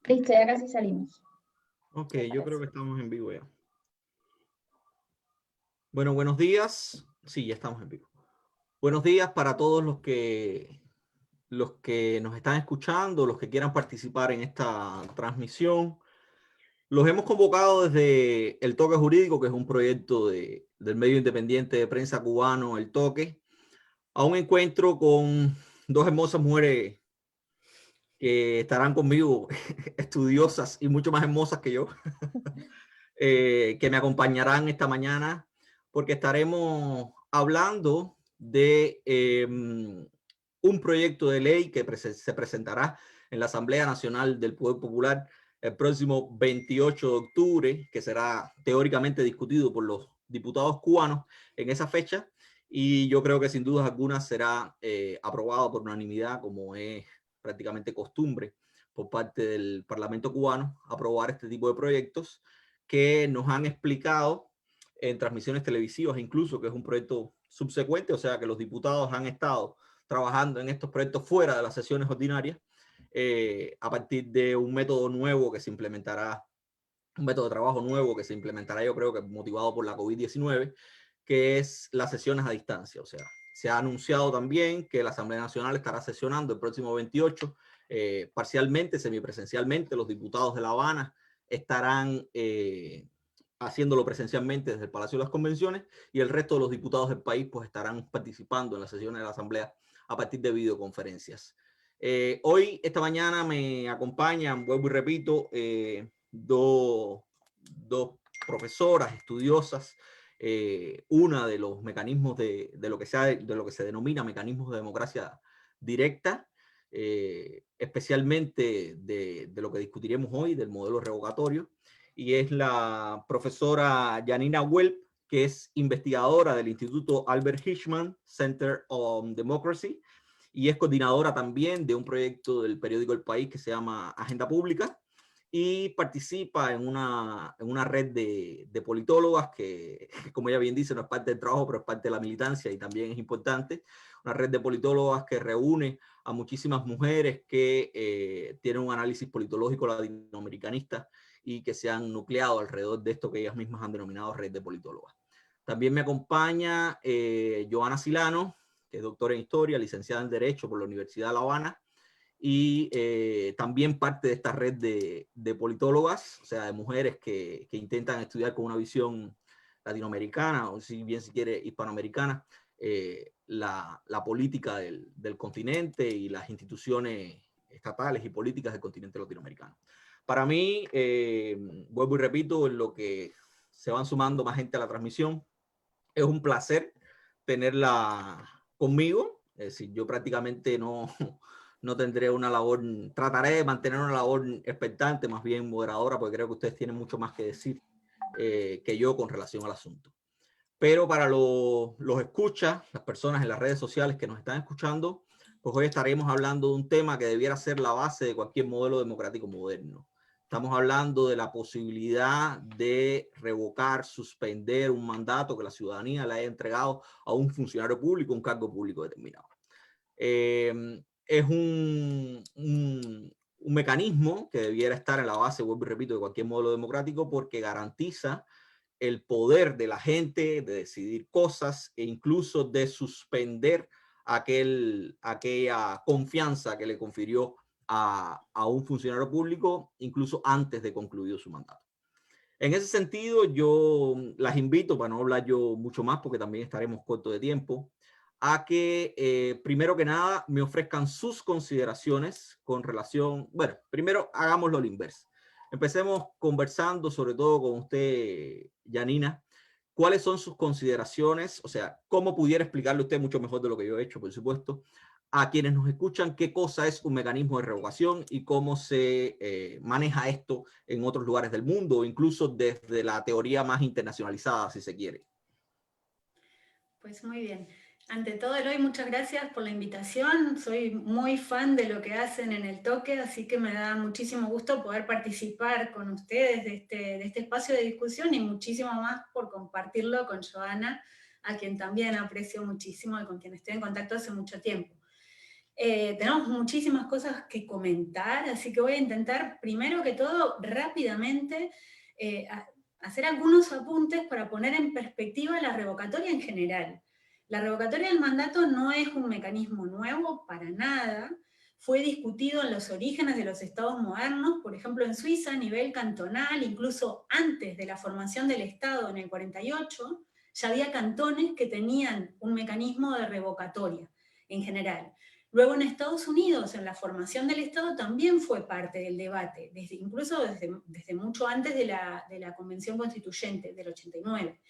Listo, ya casi salimos. Ok, ¿Te yo creo parece? que estamos en vivo ya. Bueno, buenos días. Sí, ya estamos en vivo. Buenos días para todos los que nos están escuchando, los que quieran participar en esta transmisión. Los hemos convocado desde El Toque Jurídico, que es un proyecto del medio independiente de prensa cubano, El Toque, a un encuentro con dos hermosas mujeres que estarán conmigo, estudiosas y mucho más hermosas que yo, que me acompañarán esta mañana, porque estaremos hablando de un proyecto de ley que se presentará en la Asamblea Nacional del Poder Popular el próximo 28 de octubre, que será teóricamente discutido por los diputados cubanos en esa fecha, y yo creo que sin duda alguna será aprobado por unanimidad, como es prácticamente costumbre por parte del Parlamento cubano, aprobar este tipo de proyectos que nos han explicado en transmisiones televisivas, incluso que es un proyecto subsecuente, o sea que los diputados han estado trabajando en estos proyectos fuera de las sesiones ordinarias, a partir de un método nuevo que se implementará, un método de trabajo nuevo que se implementará, yo creo que motivado por la COVID-19, que es las sesiones a distancia. O sea, se ha anunciado también que la Asamblea Nacional estará sesionando el próximo 28, parcialmente, semipresencialmente. Los diputados de La Habana estarán haciéndolo presencialmente desde el Palacio de las Convenciones, y el resto de los diputados del país pues estarán participando en las sesiones de la Asamblea a partir de videoconferencias. Hoy, esta mañana, me acompañan, vuelvo y repito, dos profesoras estudiosas, una de los mecanismos de lo que se denomina mecanismos de democracia directa, especialmente de lo que discutiremos hoy, del modelo revocatorio, y es la profesora Janina Welp, que es investigadora del Instituto Albert Hirschman Center on Democracy, y es coordinadora también de un proyecto del periódico El País que se llama Agenda Pública, y participa en una red de politólogas que, como ella bien dice, no es parte del trabajo, pero es parte de la militancia y también es importante. Una red de politólogas que reúne a muchísimas mujeres que tienen un análisis politológico latinoamericanista y que se han nucleado alrededor de esto que ellas mismas han denominado red de politólogas. También me acompaña Joana Silano, que es doctora en Historia, licenciada en Derecho por la Universidad de La Habana, y también parte de esta red de politólogas, o sea, de mujeres que intentan estudiar con una visión latinoamericana, o si bien si quiere hispanoamericana, la política del continente y las instituciones estatales y políticas del continente latinoamericano. Para mí, vuelvo y repito, en lo que se van sumando más gente a la transmisión, es un placer tenerla conmigo. Es decir, yo prácticamente no tendré una labor, trataré de mantener una labor expectante, más bien moderadora, porque creo que ustedes tienen mucho más que decir que yo con relación al asunto. Pero para los escuchas, las personas en las redes sociales que nos están escuchando, pues hoy estaremos hablando de un tema que debiera ser la base de cualquier modelo democrático moderno. Estamos hablando de la posibilidad de revocar, suspender un mandato que la ciudadanía le haya entregado a un funcionario público, un cargo público determinado. Es un mecanismo que debiera estar en la base, vuelvo y repito, de cualquier modelo democrático, porque garantiza el poder de la gente de decidir cosas e incluso de suspender aquella confianza que le confirió a un funcionario público, incluso antes de concluir su mandato. En ese sentido, yo las invito, para no hablar yo mucho más, porque también estaremos cortos de tiempo, a que primero que nada me ofrezcan sus consideraciones con relación, bueno, primero hagámoslo al inverso. Empecemos conversando, sobre todo con usted, Janina, cuáles son sus consideraciones, o sea, cómo pudiera explicarle usted mucho mejor de lo que yo he hecho, por supuesto, a quienes nos escuchan qué cosa es un mecanismo de revocación y cómo se maneja esto en otros lugares del mundo, o incluso desde la teoría más internacionalizada, si se quiere. Pues muy bien. Ante todo, Eloy, muchas gracias por la invitación. Soy muy fan de lo que hacen en El Toque, así que me da muchísimo gusto poder participar con ustedes de este espacio de discusión y muchísimo más por compartirlo con Joana, a quien también aprecio muchísimo y con quien estoy en contacto hace mucho tiempo. Tenemos muchísimas cosas que comentar, así que voy a intentar, primero que todo, rápidamente, hacer algunos apuntes para poner en perspectiva la revocatoria en general. La revocatoria del mandato no es un mecanismo nuevo para nada, fue discutido en los orígenes de los estados modernos, por ejemplo en Suiza a nivel cantonal, incluso antes de la formación del Estado en el 48, ya había cantones que tenían un mecanismo de revocatoria en general. Luego en Estados Unidos, en la formación del Estado, también fue parte del debate, incluso desde mucho antes de la Convención Constituyente del 89.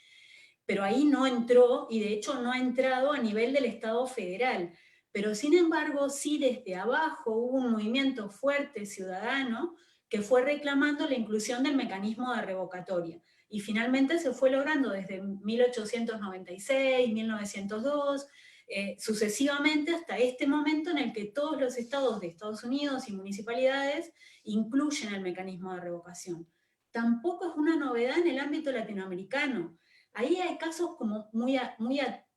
Pero ahí no entró, y de hecho no ha entrado a nivel del Estado federal. Pero sin embargo, sí desde abajo hubo un movimiento fuerte ciudadano que fue reclamando la inclusión del mecanismo de revocatoria. Y finalmente se fue logrando desde 1896, 1902, sucesivamente hasta este momento en el que todos los estados de Estados Unidos y municipalidades incluyen el mecanismo de revocación. Tampoco es una novedad en el ámbito latinoamericano. Ahí hay casos como muy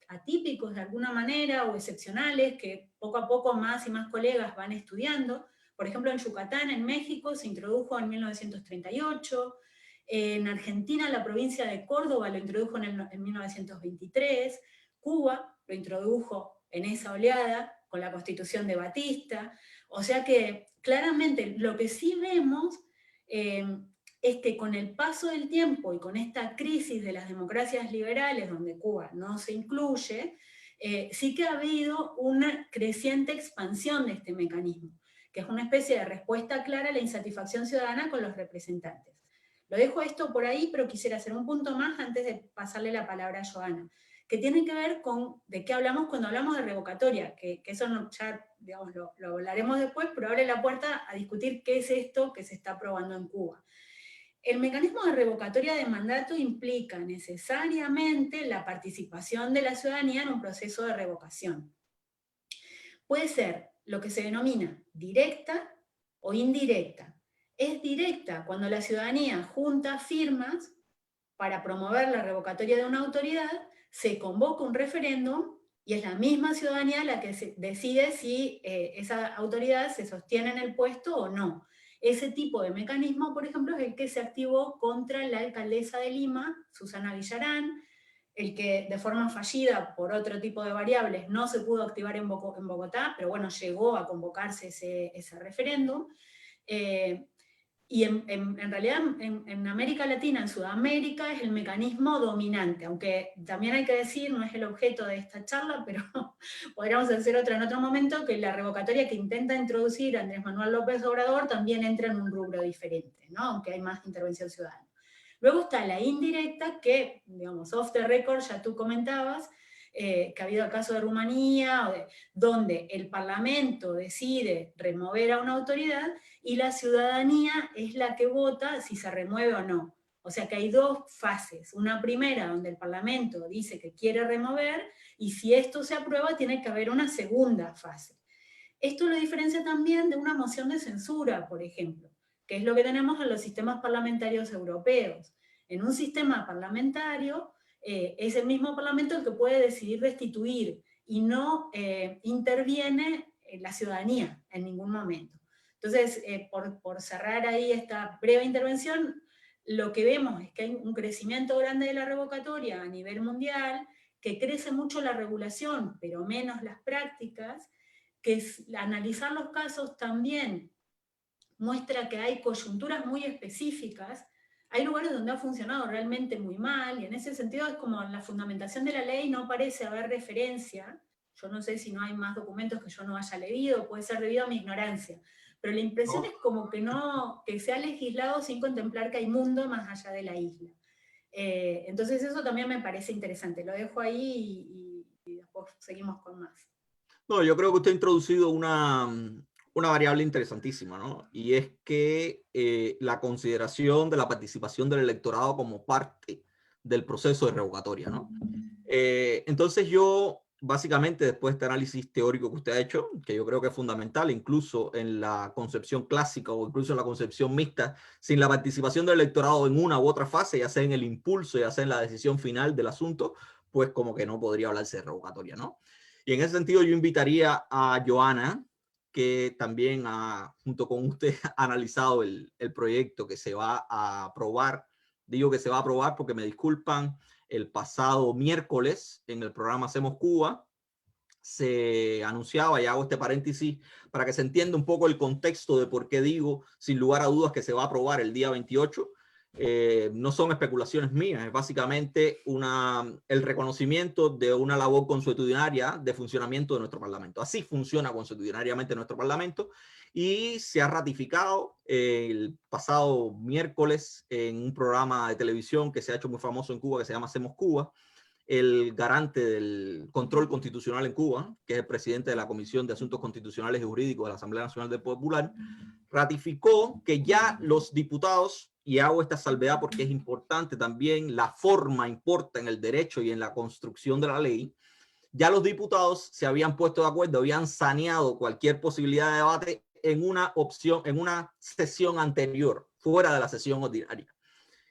atípicos de alguna manera o excepcionales que poco a poco más y más colegas van estudiando. Por ejemplo, en Yucatán, en México, se introdujo en 1938, en Argentina la provincia de Córdoba lo introdujo en 1923, Cuba lo introdujo en esa oleada con la Constitución de Batista, o sea que claramente lo que sí vemos es que con el paso del tiempo y con esta crisis de las democracias liberales, donde Cuba no se incluye, sí que ha habido una creciente expansión de este mecanismo, que es una especie de respuesta clara a la insatisfacción ciudadana con los representantes. Lo dejo esto por ahí, pero quisiera hacer un punto más antes de pasarle la palabra a Joana, que tiene que ver con de qué hablamos cuando hablamos de revocatoria, que eso no, ya digamos, lo hablaremos después, pero abre la puerta a discutir qué es esto que se está aprobando en Cuba. El mecanismo de revocatoria de mandato implica necesariamente la participación de la ciudadanía en un proceso de revocación. Puede ser lo que se denomina directa o indirecta. Es directa cuando la ciudadanía junta firmas para promover la revocatoria de una autoridad, se convoca un referéndum y es la misma ciudadanía la que decide si esa autoridad se sostiene en el puesto o no. Ese tipo de mecanismo, por ejemplo, es el que se activó contra la alcaldesa de Lima, Susana Villarán, el que de forma fallida, por otro tipo de variables, no se pudo activar en Bogotá, pero bueno, llegó a convocarse ese referéndum. Y en realidad en América Latina, en Sudamérica, es el mecanismo dominante, aunque también hay que decir, no es el objeto de esta charla, pero podríamos hacer otra en otro momento, que la revocatoria que intenta introducir Andrés Manuel López Obrador también entra en un rubro diferente, ¿no? Aunque hay más intervención ciudadana. Luego está la indirecta, que, digamos, off the record, ya tú comentabas, que ha habido el caso de Rumanía, donde el Parlamento decide remover a una autoridad y la ciudadanía es la que vota si se remueve o no. O sea que hay dos fases. Una primera donde el Parlamento dice que quiere remover y si esto se aprueba tiene que haber una segunda fase. Esto lo diferencia también de una moción de censura, por ejemplo, que es lo que tenemos en los sistemas parlamentarios europeos. En un sistema parlamentario es el mismo Parlamento el que puede decidir destituir y no interviene la ciudadanía en ningún momento. Entonces, por cerrar ahí esta breve intervención, lo que vemos es que hay un crecimiento grande de la revocatoria a nivel mundial, que crece mucho la regulación, pero menos las prácticas, que analizar los casos también muestra que hay coyunturas muy específicas, hay lugares donde ha funcionado realmente muy mal, y en ese sentido es como en la fundamentación de la ley no parece haber referencia, yo no sé si no hay más documentos que yo no haya leído, puede ser debido a mi ignorancia, pero la impresión es como que, que se ha legislado sin contemplar que hay mundo más allá de la isla. Entonces eso también me parece interesante, lo dejo ahí y después seguimos con más. No, yo creo que usted ha introducido una variable interesantísima, ¿no? Y es que la consideración de la participación del electorado como parte del proceso de revocatoria, ¿no? Entonces yo, básicamente, después de este análisis teórico que usted ha hecho, que yo creo que es fundamental, incluso en la concepción clásica o incluso en la concepción mixta, sin la participación del electorado en una u otra fase, ya sea en el impulso, ya sea en la decisión final del asunto, pues como que no podría hablarse de revocatoria, ¿no? Y en ese sentido yo invitaría a Joana, que también junto con usted ha analizado el proyecto que se va a aprobar. Digo que se va a aprobar porque me disculpan, el pasado miércoles en el programa Hacemos Cuba se anunciaba, y hago este paréntesis para que se entienda un poco el contexto de por qué digo sin lugar a dudas que se va a aprobar el día 28. No son especulaciones mías, es básicamente el reconocimiento de una labor consuetudinaria de funcionamiento de nuestro Parlamento. Así funciona consuetudinariamente nuestro Parlamento y se ha ratificado el pasado miércoles en un programa de televisión que se ha hecho muy famoso en Cuba que se llama Hacemos Cuba, el garante del control constitucional en Cuba, que es el presidente de la Comisión de Asuntos Constitucionales y Jurídicos de la Asamblea Nacional del Poder Popular, ratificó que ya los diputados, y hago esta salvedad porque es importante también, la forma importa en el derecho y en la construcción de la ley, ya los diputados se habían puesto de acuerdo, habían saneado cualquier posibilidad de debate en una opción, en una sesión anterior, fuera de la sesión ordinaria.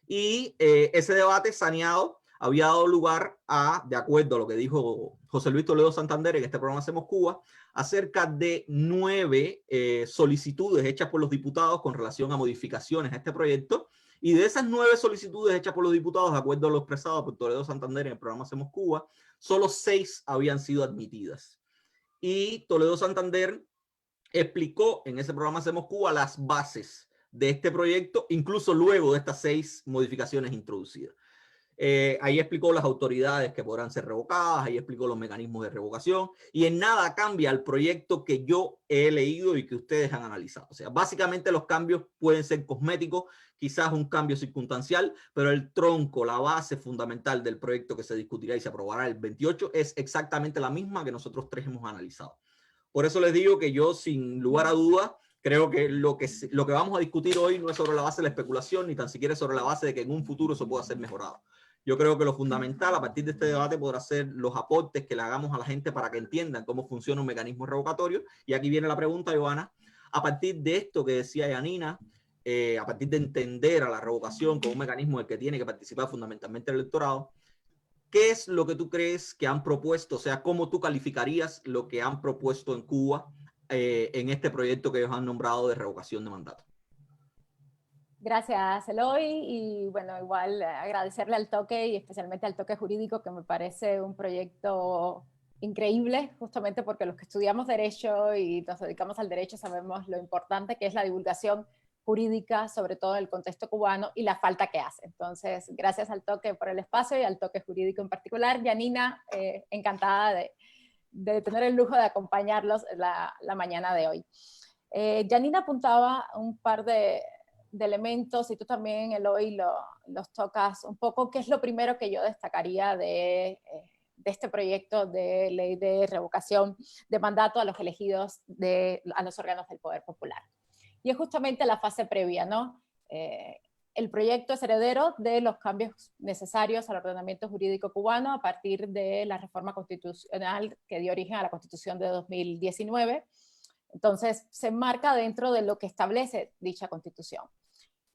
Y ese debate saneado había dado lugar a, de acuerdo a lo que dijo José Luis Toledo Santander en este programa Hacemos Cuba, acerca de 9 solicitudes hechas por los diputados con relación a modificaciones a este proyecto. Y de esas 9 solicitudes hechas por los diputados, de acuerdo a lo expresado por Toledo Santander en el programa Hacemos Cuba, solo 6 habían sido admitidas. Y Toledo Santander explicó en ese programa Hacemos Cuba las bases de este proyecto, incluso luego de estas 6 modificaciones introducidas. Ahí explicó las autoridades que podrán ser revocadas, ahí explicó los mecanismos de revocación y en nada cambia el proyecto que yo he leído y que ustedes han analizado. O sea, básicamente los cambios pueden ser cosméticos, quizás un cambio circunstancial, pero el tronco, la base fundamental del proyecto que se discutirá y se aprobará el 28 es exactamente la misma que nosotros 3 hemos analizado. Por eso les digo que yo, sin lugar a dudas, creo que lo que vamos a discutir hoy no es sobre la base de la especulación, ni tan siquiera sobre la base de que en un futuro eso pueda ser mejorado. Yo creo que lo fundamental a partir de este debate podrá ser los aportes que le hagamos a la gente para que entiendan cómo funciona un mecanismo revocatorio. Y aquí viene la pregunta, Joana. A partir de esto que decía Yanina, a partir de entender a la revocación como un mecanismo en el que tiene que participar fundamentalmente el electorado, ¿qué es lo que tú crees que han propuesto? O sea, ¿cómo tú calificarías lo que han propuesto en Cuba en este proyecto que ellos han nombrado de revocación de mandato? Gracias, Eloy, y bueno, igual agradecerle al Toque y especialmente al Toque Jurídico, que me parece un proyecto increíble, justamente porque los que estudiamos Derecho y nos dedicamos al Derecho sabemos lo importante que es la divulgación jurídica, sobre todo en el contexto cubano, y la falta que hace. Entonces, gracias al Toque por el espacio y al Toque Jurídico en particular. Yanina, encantada de tener el lujo de acompañarlos la mañana de hoy. Yanina apuntaba un par de elementos, y tú también, Eloy, los tocas un poco, que es lo primero que yo destacaría de este proyecto de ley de revocación de mandato a los elegidos a los órganos del Poder Popular. Y es justamente la fase previa, ¿no? El proyecto es heredero de los cambios necesarios al ordenamiento jurídico cubano a partir de la reforma constitucional que dio origen a la Constitución de 2019. Entonces, se enmarca dentro de lo que establece dicha Constitución.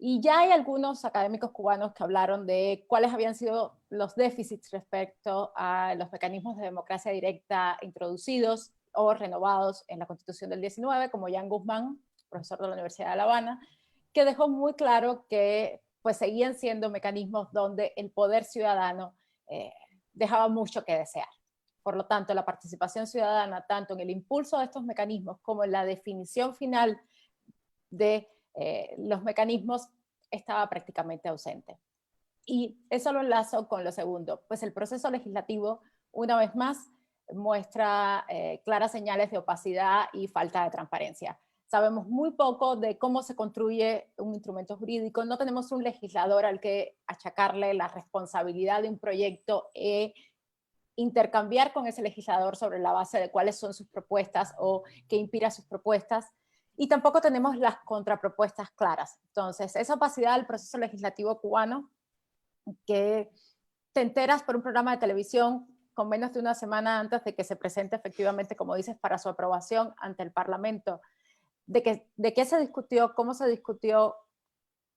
Y ya hay algunos académicos cubanos que hablaron de cuáles habían sido los déficits respecto a los mecanismos de democracia directa introducidos o renovados en la Constitución del 19, como Jan Guzmán, profesor de la Universidad de La Habana, que dejó muy claro que pues, seguían siendo mecanismos donde el poder ciudadano dejaba mucho que desear. Por lo tanto, la participación ciudadana, tanto en el impulso de estos mecanismos como en la definición final de los mecanismos, estaba prácticamente ausente. Y eso lo enlazo con lo segundo, pues el proceso legislativo, una vez más, muestra claras señales de opacidad y falta de transparencia. Sabemos muy poco de cómo se construye un instrumento jurídico, no tenemos un legislador al que achacarle la responsabilidad de un proyecto e intercambiar con ese legislador sobre la base de cuáles son sus propuestas o qué inspira sus propuestas. Y tampoco tenemos las contrapropuestas claras. Entonces, esa opacidad del proceso legislativo cubano, que te enteras por un programa de televisión con menos de una semana antes de que se presente efectivamente, como dices, para su aprobación ante el Parlamento, de qué se discutió, cómo se discutió,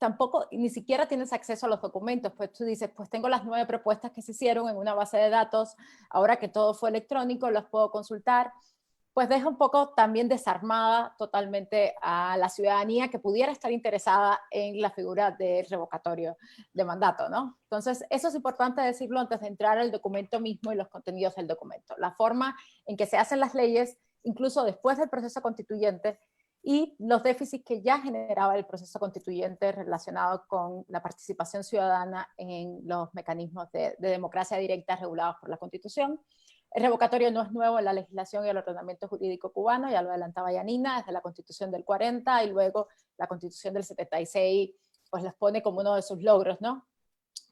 tampoco, ni siquiera tienes acceso a los documentos, pues tú dices, pues tengo las 9 propuestas que se hicieron en una base de datos, ahora que todo fue electrónico, las puedo consultar, pues deja un poco también desarmada totalmente a la ciudadanía que pudiera estar interesada en la figura de revocatorio de mandato, ¿no? Entonces, eso es importante decirlo antes de entrar al documento mismo y los contenidos del documento. La forma en que se hacen las leyes, incluso después del proceso constituyente, y los déficits que ya generaba el proceso constituyente relacionado con la participación ciudadana en los mecanismos de democracia directa regulados por la Constitución. El revocatorio no es nuevo en la legislación y el ordenamiento jurídico cubano, ya lo adelantaba Yanina, desde la Constitución del 40 y luego la Constitución del 76, pues los pone como uno de sus logros, ¿no?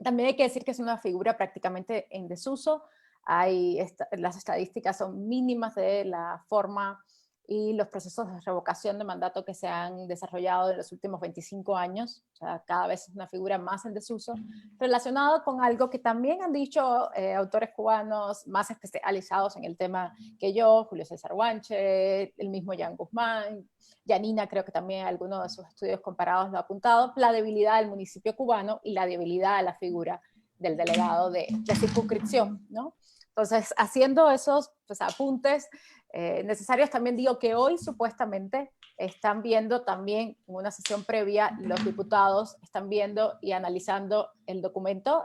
También hay que decir que es una figura prácticamente en desuso, las estadísticas son mínimas de la forma y los procesos de revocación de mandato que se han desarrollado en los últimos 25 años, o sea, cada vez es una figura más en desuso, relacionado con algo que también han dicho autores cubanos más especializados en el tema que yo, Julio César Guanche, el mismo Jan Guzmán, Yanina creo que también algunos de sus estudios comparados lo ha apuntado, la debilidad del municipio cubano y la debilidad de la figura del delegado de circunscripción, ¿no? Entonces, haciendo esos pues, apuntes necesarios, también digo que hoy supuestamente están viendo también en una sesión previa, los diputados están viendo y analizando el documento,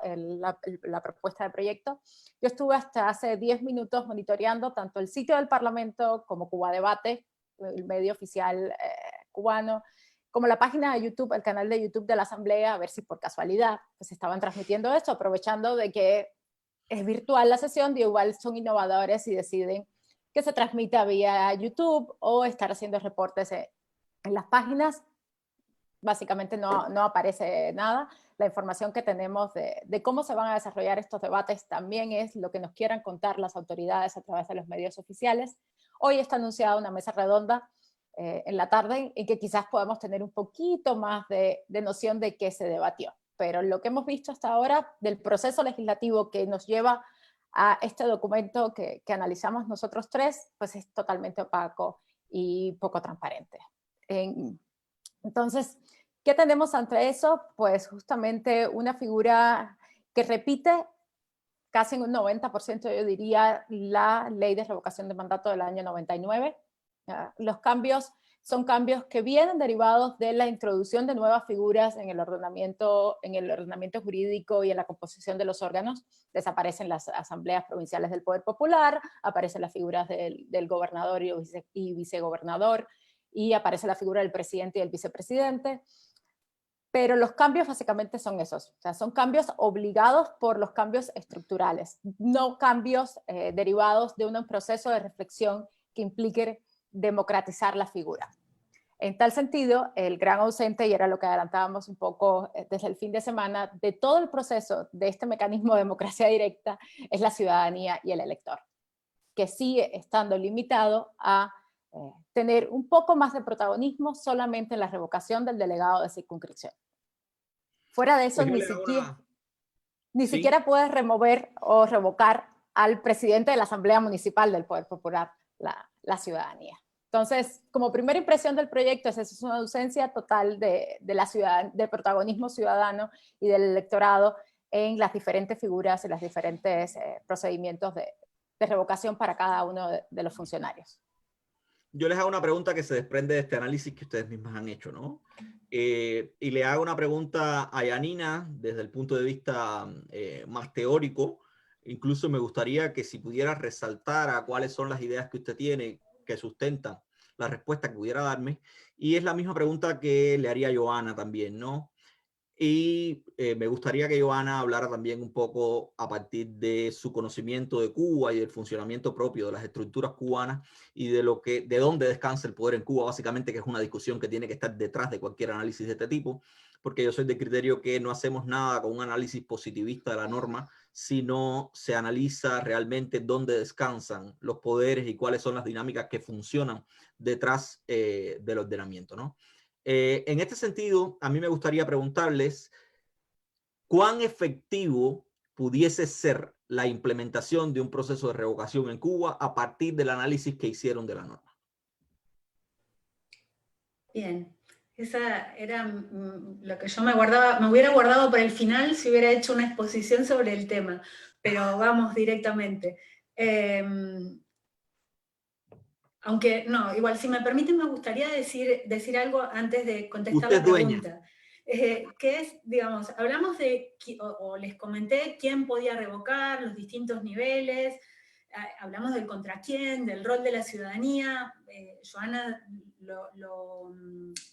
la propuesta de proyecto. Yo estuve hasta hace 10 minutos monitoreando tanto el sitio del Parlamento como Cuba Debate, el medio oficial cubano, como la página de YouTube, el canal de YouTube de la Asamblea, a ver si por casualidad pues estaban transmitiendo esto, aprovechando de que es virtual la sesión, de igual son innovadores y deciden que se transmita vía YouTube o estar haciendo reportes en las páginas. Básicamente no aparece nada. La información que tenemos de cómo se van a desarrollar estos debates también es lo que nos quieran contar las autoridades a través de los medios oficiales. Hoy está anunciada una mesa redonda en la tarde en que quizás podamos tener un poquito más de noción de qué se debatió. Pero lo que hemos visto hasta ahora del proceso legislativo que nos lleva a este documento que analizamos nosotros tres, pues es totalmente opaco y poco transparente. Entonces, ¿qué tenemos ante eso? Pues justamente una figura que repite casi en un 90%, yo diría, la ley de revocación de mandato del año 99. Los cambios son cambios que vienen derivados de la introducción de nuevas figuras en el ordenamiento jurídico y en la composición de los órganos. Desaparecen las asambleas provinciales del Poder Popular, aparecen las figuras del gobernador y vicegobernador, y aparece la figura del presidente y el vicepresidente. Pero los cambios básicamente son esos, o sea, son cambios obligados por los cambios estructurales, no cambios derivados de un proceso de reflexión que implique democratizar la figura. En tal sentido, el gran ausente, y era lo que adelantábamos un poco desde el fin de semana, de todo el proceso de este mecanismo de democracia directa, es la ciudadanía y el elector, que sigue estando limitado a tener un poco más de protagonismo solamente en la revocación del delegado de circunscripción. Fuera de eso, Pues ni siquiera puedes remover o revocar al presidente de la Asamblea Municipal del Poder Popular, la ciudadanía. Entonces, como primera impresión del proyecto, es una ausencia total de protagonismo ciudadano y del electorado en las diferentes figuras y los diferentes procedimientos de revocación para cada uno de los funcionarios. Yo les hago una pregunta que se desprende de este análisis que ustedes mismas han hecho, ¿no? Y le hago una pregunta a Yanina desde el punto de vista más teórico. Incluso me gustaría que si pudiera resaltar a cuáles son las ideas que usted tiene que sustentan la respuesta que pudiera darme. Y es la misma pregunta que le haría a Joana también, ¿no? Y me gustaría que Joana hablara también un poco a partir de su conocimiento de Cuba y del funcionamiento propio de las estructuras cubanas y de dónde descansa el poder en Cuba, básicamente, que es una discusión que tiene que estar detrás de cualquier análisis de este tipo, porque yo soy del criterio que no hacemos nada con un análisis positivista de la norma, sino se analiza realmente dónde descansan los poderes y cuáles son las dinámicas que funcionan detrás del ordenamiento, ¿no? En este sentido, a mí me gustaría preguntarles cuán efectivo pudiese ser la implementación de un proceso de revocación en Cuba a partir del análisis que hicieron de la norma. Bien, Esa era lo que yo me hubiera guardado para el final si hubiera hecho una exposición sobre el tema, pero vamos directamente. Aunque, no, igual, si me permiten, me gustaría decir algo antes de contestar Usted la es dueña. pregunta. Que es, digamos, hablamos de, o les comenté quién podía revocar, los distintos niveles, hablamos del contra quién, del rol de la ciudadanía. Joana lo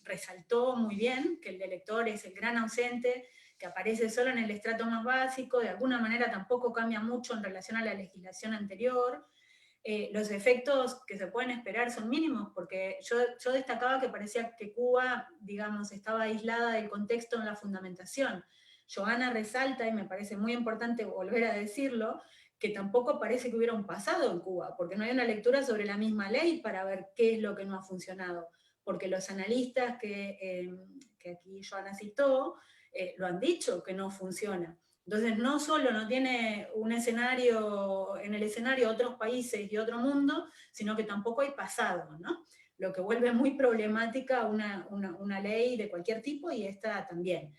resaltó muy bien, que el elector es el gran ausente, que aparece solo en el estrato más básico, de alguna manera tampoco cambia mucho en relación a la legislación anterior. Los efectos que se pueden esperar son mínimos, porque yo destacaba que parecía que Cuba, digamos, estaba aislada del contexto en la fundamentación. Joana resalta, y me parece muy importante volver a decirlo, que tampoco parece que hubiera un pasado en Cuba, porque no hay una lectura sobre la misma ley para ver qué es lo que no ha funcionado, porque los analistas que aquí Joana citó, lo han dicho que no funciona. Entonces no solo no tiene un escenario, en el escenario otros países y otro mundo, sino que tampoco hay pasado, ¿no? Lo que vuelve muy problemática una ley de cualquier tipo, y esta también.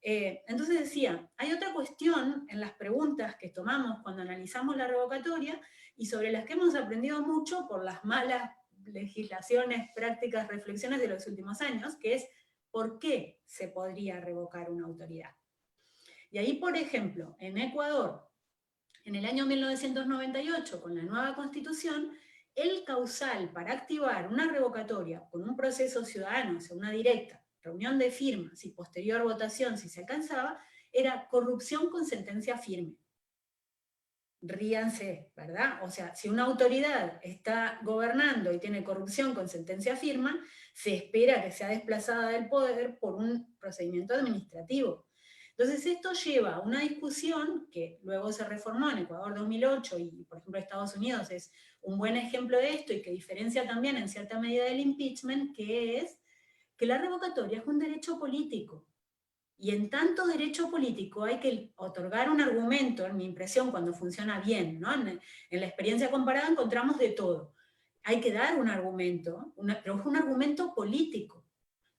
Entonces decía, hay otra cuestión en las preguntas que tomamos cuando analizamos la revocatoria, y sobre las que hemos aprendido mucho por las malas legislaciones, prácticas, reflexiones de los últimos años, que es ¿por qué se podría revocar una autoridad? Y ahí, por ejemplo, en Ecuador, en el año 1998, con la nueva Constitución, el causal para activar una revocatoria con un proceso ciudadano, o sea, una directa, reunión de firmas y posterior votación, si se alcanzaba, era corrupción con sentencia firme. Ríanse, ¿verdad? O sea, si una autoridad está gobernando y tiene corrupción con sentencia firme, se espera que sea desplazada del poder por un procedimiento administrativo. Entonces esto lleva a una discusión que luego se reformó en Ecuador 2008, y por ejemplo Estados Unidos es un buen ejemplo de esto, y que diferencia también en cierta medida del impeachment, que es que la revocatoria es un derecho político. Y en tanto derecho político hay que otorgar un argumento, en mi impresión, cuando funciona bien, ¿no? En la experiencia comparada encontramos de todo. Hay que dar un argumento, pero es un argumento político.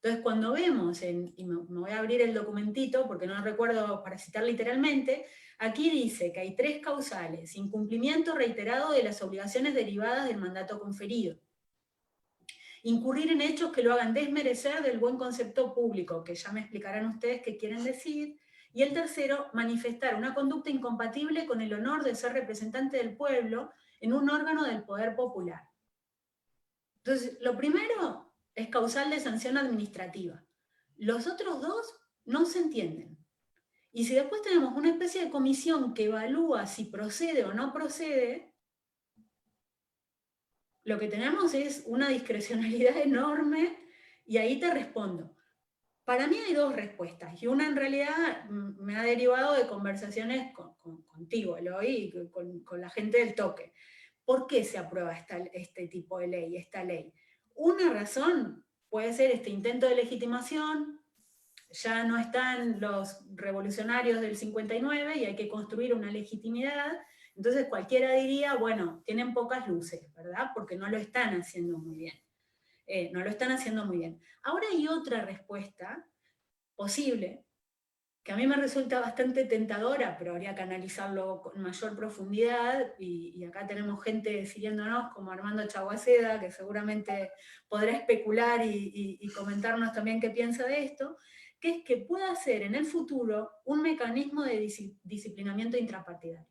Entonces, cuando vemos, y me voy a abrir el documentito porque no lo recuerdo para citar literalmente, aquí dice que hay 3 causales: incumplimiento reiterado de las obligaciones derivadas del mandato conferido, incurrir en hechos que lo hagan desmerecer del buen concepto público, que ya me explicarán ustedes qué quieren decir, y el tercero, manifestar una conducta incompatible con el honor de ser representante del pueblo en un órgano del poder popular. Entonces, lo primero es causal de sanción administrativa. Los otros dos no se entienden. Y si después tenemos una especie de comisión que evalúa si procede o no procede, lo que tenemos es una discrecionalidad enorme, y ahí te respondo. Para mí hay 2 respuestas, y una en realidad me ha derivado de conversaciones contigo, Eloy, y con la gente del toque. ¿Por qué se aprueba este tipo de ley, esta ley? Una razón puede ser este intento de legitimación. Ya no están los revolucionarios del 59 y hay que construir una legitimidad. Entonces cualquiera diría, bueno, tienen pocas luces, ¿verdad? Porque no lo están haciendo muy bien. No lo están haciendo muy bien. Ahora hay otra respuesta posible, que a mí me resulta bastante tentadora, pero habría que analizarlo con mayor profundidad, y acá tenemos gente siguiéndonos como Armando Chaguaceda, que seguramente podrá especular y comentarnos también qué piensa de esto, que es que pueda ser en el futuro un mecanismo de disciplinamiento intrapartidario.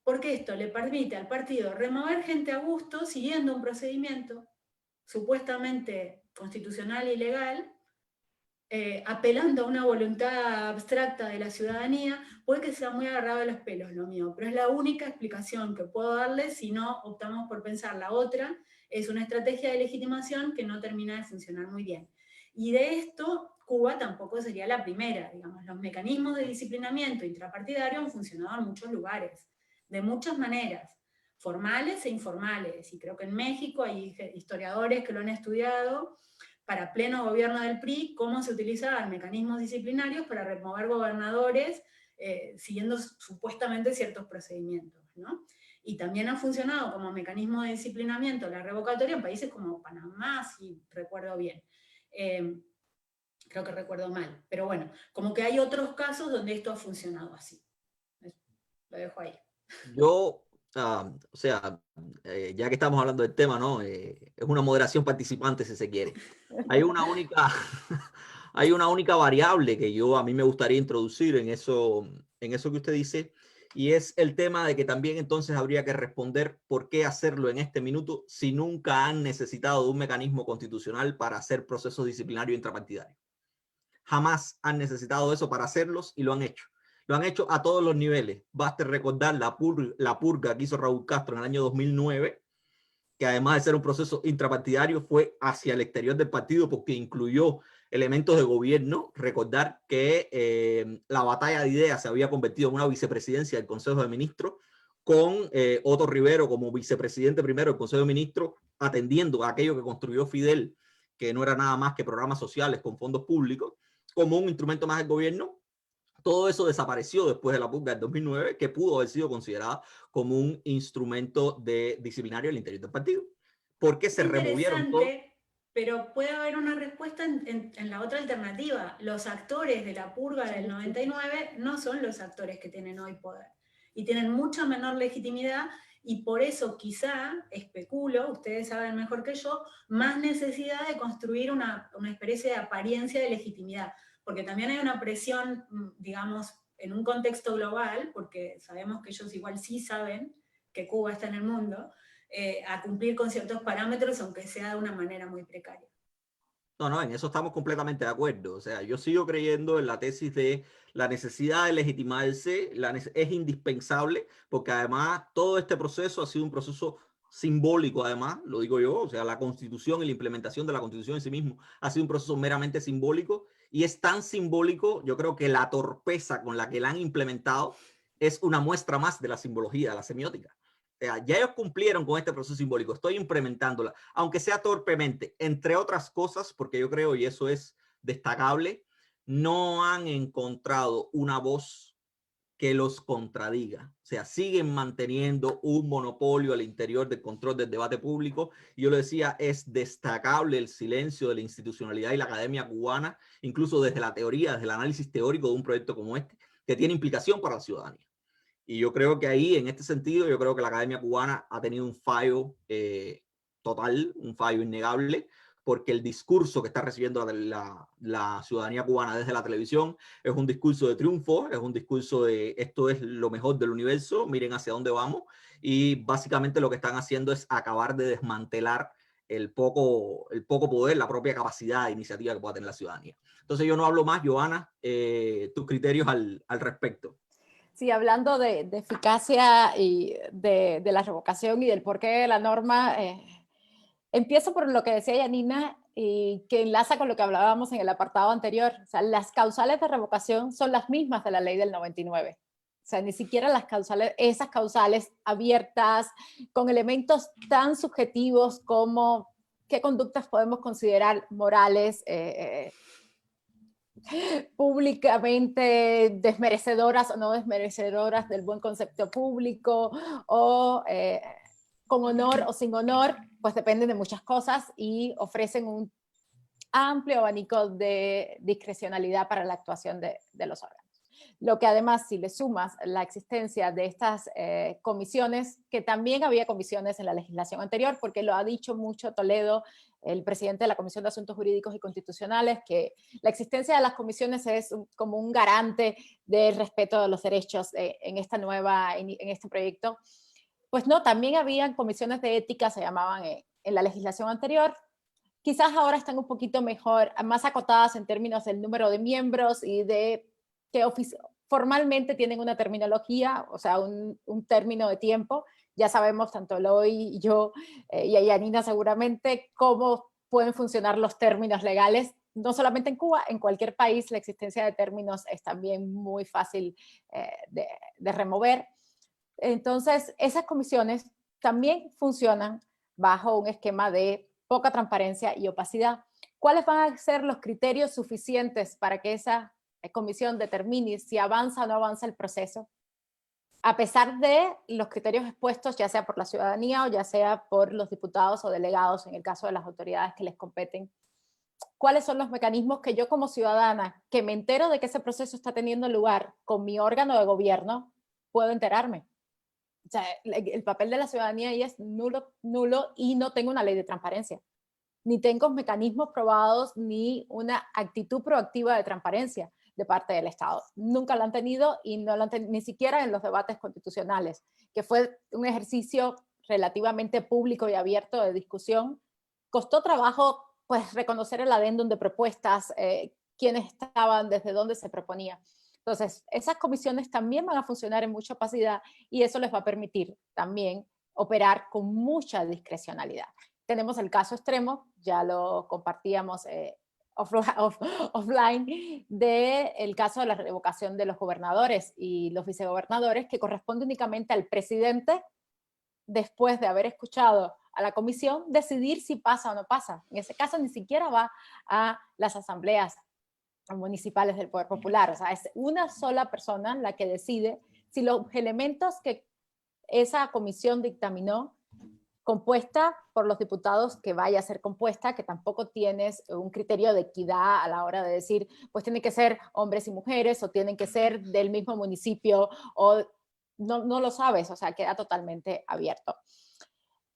Porque esto le permite al partido remover gente a gusto siguiendo un procedimiento supuestamente constitucional y legal, apelando a una voluntad abstracta de la ciudadanía. Puede que sea muy agarrado de los pelos lo mío, pero es la única explicación que puedo darle si no optamos por pensar la otra. Es una estrategia de legitimación que no termina de funcionar muy bien. Y de esto, Cuba tampoco sería la primera. Digamos, los mecanismos de disciplinamiento intrapartidario han funcionado en muchos lugares, de muchas maneras, formales e informales. Y creo que en México hay historiadores que lo han estudiado, para pleno gobierno del PRI, cómo se utilizaban mecanismos disciplinarios para remover gobernadores siguiendo supuestamente ciertos procedimientos, ¿no? Y también ha funcionado como mecanismo de disciplinamiento la revocatoria en países como Panamá, si recuerdo bien. Creo que recuerdo mal, pero bueno, como que hay otros casos donde esto ha funcionado así. Lo dejo ahí. Yo, o sea, ya que estamos hablando del tema, ¿no? Es una moderación participante, si se quiere. Hay una única, hay una única variable que a mí me gustaría introducir en eso que usted dice, y es el tema de que también entonces habría que responder por qué hacerlo en este minuto si nunca han necesitado de un mecanismo constitucional para hacer procesos disciplinarios intrapartidarios. Jamás han necesitado eso para hacerlos y lo han hecho. Lo han hecho a todos los niveles. Basta recordar la purga que hizo Raúl Castro en el año 2009, que además de ser un proceso intrapartidario fue hacia el exterior del partido porque incluyó elementos de gobierno. Recordar que la batalla de ideas se había convertido en una vicepresidencia del Consejo de Ministros con Otto Rivero como vicepresidente primero del Consejo de Ministros, atendiendo a aquello que construyó Fidel, que no era nada más que programas sociales con fondos públicos, como un instrumento más del gobierno. Todo eso desapareció después de la purga del 2009, que pudo haber sido considerada como un instrumento disciplinario al interior del partido. ¿Por qué se removieron todos? Pero puede haber una respuesta en la otra alternativa. Los actores de la purga del 99 no son los actores que tienen hoy poder. Y tienen mucha menor legitimidad, y por eso quizá, especulo, ustedes saben mejor que yo, más necesidad de construir una especie de apariencia de legitimidad. Porque también hay una presión, digamos, en un contexto global, porque sabemos que ellos igual sí saben que Cuba está en el mundo, a cumplir con ciertos parámetros, aunque sea de una manera muy precaria. No, en eso estamos completamente de acuerdo. O sea, yo sigo creyendo en la tesis de la necesidad de legitimarse, es indispensable, porque además todo este proceso ha sido un proceso simbólico, además, lo digo yo, o sea, la Constitución y la implementación de la Constitución en sí mismo ha sido un proceso meramente simbólico, y es tan simbólico, yo creo que la torpeza con la que la han implementado es una muestra más de la simbología, de la semiótica. Ya ellos cumplieron con este proceso simbólico, estoy implementándola, aunque sea torpemente, entre otras cosas, porque yo creo, y eso es destacable, no han encontrado una voz que los contradiga. O sea, siguen manteniendo un monopolio al interior del control del debate público. Y yo lo decía, es destacable el silencio de la institucionalidad y la academia cubana, incluso desde la teoría, desde el análisis teórico de un proyecto como este, que tiene implicación para la ciudadanía. Y yo creo que ahí, en este sentido, yo creo que la Academia Cubana ha tenido un fallo total, un fallo innegable, porque el discurso que está recibiendo la ciudadanía cubana desde la televisión es un discurso de triunfo, es un discurso de esto es lo mejor del universo, miren hacia dónde vamos, y básicamente lo que están haciendo es acabar de desmantelar el poco poder, la propia capacidad de iniciativa que pueda tener la ciudadanía. Entonces yo no hablo más, Johanna, tus criterios al respecto. Sí, hablando de eficacia y de la revocación y del porqué de la norma, empiezo por lo que decía Yanina y que enlaza con lo que hablábamos en el apartado anterior. O sea, las causales de revocación son las mismas de la ley del 99. O sea, ni siquiera las causales, esas causales abiertas, con elementos tan subjetivos como qué conductas podemos considerar morales, públicamente desmerecedoras o no desmerecedoras del buen concepto público, o con honor o sin honor, pues dependen de muchas cosas y ofrecen un amplio abanico de discrecionalidad para la actuación de los órganos. Lo que además, si le sumas la existencia de estas comisiones, que también había comisiones en la legislación anterior, porque lo ha dicho mucho Toledo, el presidente de la Comisión de Asuntos Jurídicos y Constitucionales, que la existencia de las comisiones es como un garante del respeto de los derechos en este proyecto. Pues no, también habían comisiones de ética, se llamaban en la legislación anterior. Quizás ahora están un poquito mejor, más acotadas en términos del número de miembros y de que formalmente tienen una terminología, o sea, un término de tiempo. Ya sabemos, tanto Eloy y yo, y Yanina seguramente, cómo pueden funcionar los términos legales, no solamente en Cuba, en cualquier país la existencia de términos es también muy fácil de remover. Entonces, esas comisiones también funcionan bajo un esquema de poca transparencia y opacidad. ¿Cuáles van a ser los criterios suficientes para que esa comisión determine si avanza o no avanza el proceso? A pesar de los criterios expuestos, ya sea por la ciudadanía o ya sea por los diputados o delegados, en el caso de las autoridades que les competen cuáles son los mecanismos que yo como ciudadana, que me entero de que ese proceso está teniendo lugar con mi órgano de gobierno, puedo enterarme. O sea, el papel de la ciudadanía ahí es nulo, nulo, y no tengo una ley de transparencia, ni tengo mecanismos probados, ni una actitud proactiva de transparencia de parte del Estado. Nunca lo han tenido, y no lo han tenido ni siquiera en los debates constitucionales, que fue un ejercicio relativamente público y abierto de discusión. Costó trabajo pues reconocer el adendum de propuestas, quiénes estaban, desde dónde se proponía. Entonces, esas comisiones también van a funcionar en mucha opacidad, y eso les va a permitir también operar con mucha discrecionalidad. Tenemos el caso extremo, ya lo compartíamos offline, del caso de la revocación de los gobernadores y los vicegobernadores, que corresponde únicamente al presidente, después de haber escuchado a la comisión, decidir si pasa o no pasa. En ese caso ni siquiera va a las asambleas municipales del Poder Popular. O sea, es una sola persona la que decide si los elementos que esa comisión dictaminó, compuesta por los diputados que vaya a ser compuesta, que tampoco tienes un criterio de equidad a la hora de decir, pues tienen que ser hombres y mujeres, o tienen que ser del mismo municipio, o no lo sabes, o sea, queda totalmente abierto.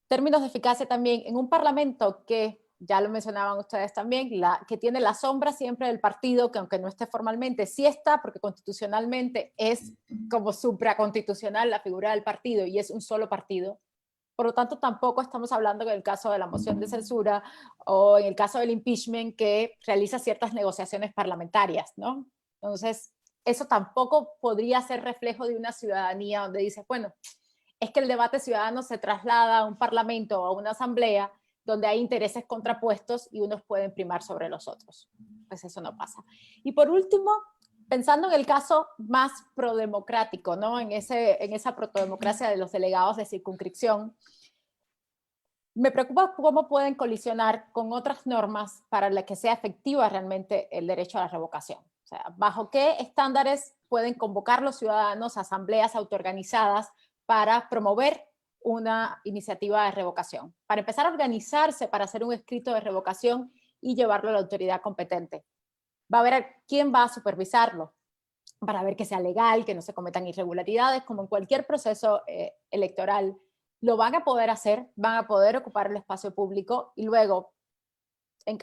Términos de eficacia también, en un parlamento que, ya lo mencionaban ustedes también, que tiene la sombra siempre del partido, que aunque no esté formalmente, sí está, porque constitucionalmente es como supraconstitucional la figura del partido, y es un solo partido. Por lo tanto, tampoco estamos hablando en el caso de la moción de censura o en el caso del impeachment, que realiza ciertas negociaciones parlamentarias, ¿no? Entonces, eso tampoco podría ser reflejo de una ciudadanía donde dice, bueno, es que el debate ciudadano se traslada a un parlamento o a una asamblea donde hay intereses contrapuestos y unos pueden primar sobre los otros. Pues eso no pasa. Y por último, pensando en el caso más prodemocrático, ¿no? En esa protodemocracia de los delegados de circunscripción, me preocupa cómo pueden colisionar con otras normas para la que sea efectiva realmente el derecho a la revocación. O sea, ¿bajo qué estándares pueden convocar los ciudadanos a asambleas autoorganizadas para promover una iniciativa de revocación? Para empezar a organizarse para hacer un escrito de revocación y llevarlo a la autoridad competente. Va a ver quién va a supervisarlo, para ver que sea legal, que no se cometan irregularidades, como en cualquier proceso electoral. Lo van a poder hacer, van a poder ocupar el espacio público, y luego, en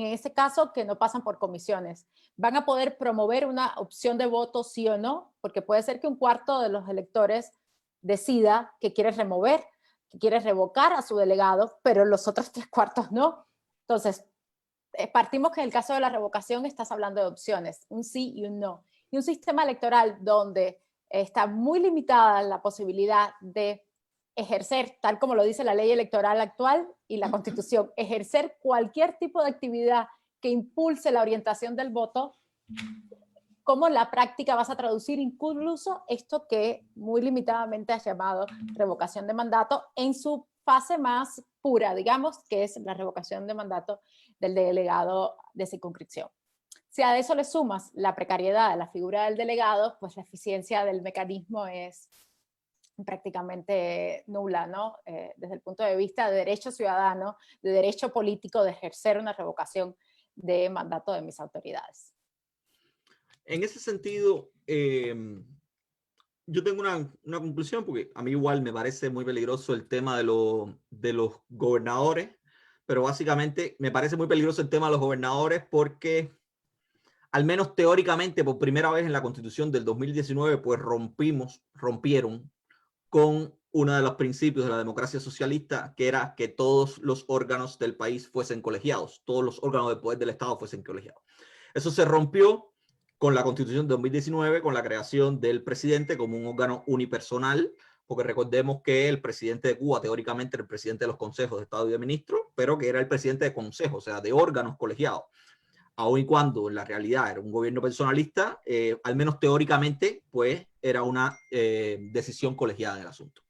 ese caso, que no pasan por comisiones, van a poder promover una opción de voto sí o no, porque puede ser que un cuarto de los electores decida que quiere remover, que quiere revocar a su delegado, pero los otros 3/4 no. Entonces, partimos que en el caso de la revocación estás hablando de opciones, un sí y un no. Y un sistema electoral donde está muy limitada la posibilidad de ejercer, tal como lo dice la ley electoral actual y la Constitución, ejercer cualquier tipo de actividad que impulse la orientación del voto, ¿cómo en la práctica vas a traducir incluso esto que muy limitadamente has llamado revocación de mandato en su fase más pura, digamos, que es la revocación de mandato del delegado de circunscripción? Si a eso le sumas la precariedad de la figura del delegado, pues la eficiencia del mecanismo es prácticamente nula, ¿no? Desde el punto de vista de derecho ciudadano, de derecho político, de ejercer una revocación de mandato de mis autoridades. En ese sentido, yo tengo una conclusión, porque a mí igual me parece muy peligroso el tema de los gobernadores, pero básicamente me parece muy peligroso el tema de los gobernadores porque, al menos teóricamente, por primera vez en la Constitución del 2019, pues rompieron con uno de los principios de la democracia socialista, que era que todos los órganos del país fuesen colegiados, todos los órganos de poder del Estado fuesen colegiados. Eso se rompió con la Constitución de 2019, con la creación del presidente como un órgano unipersonal, porque recordemos que el presidente de Cuba teóricamente era el presidente de los consejos de Estado y de ministros, pero que era el presidente de consejos, o sea, de órganos colegiados. Aun y cuando en la realidad era un gobierno personalista, al menos teóricamente, pues era una decisión colegiada del asunto.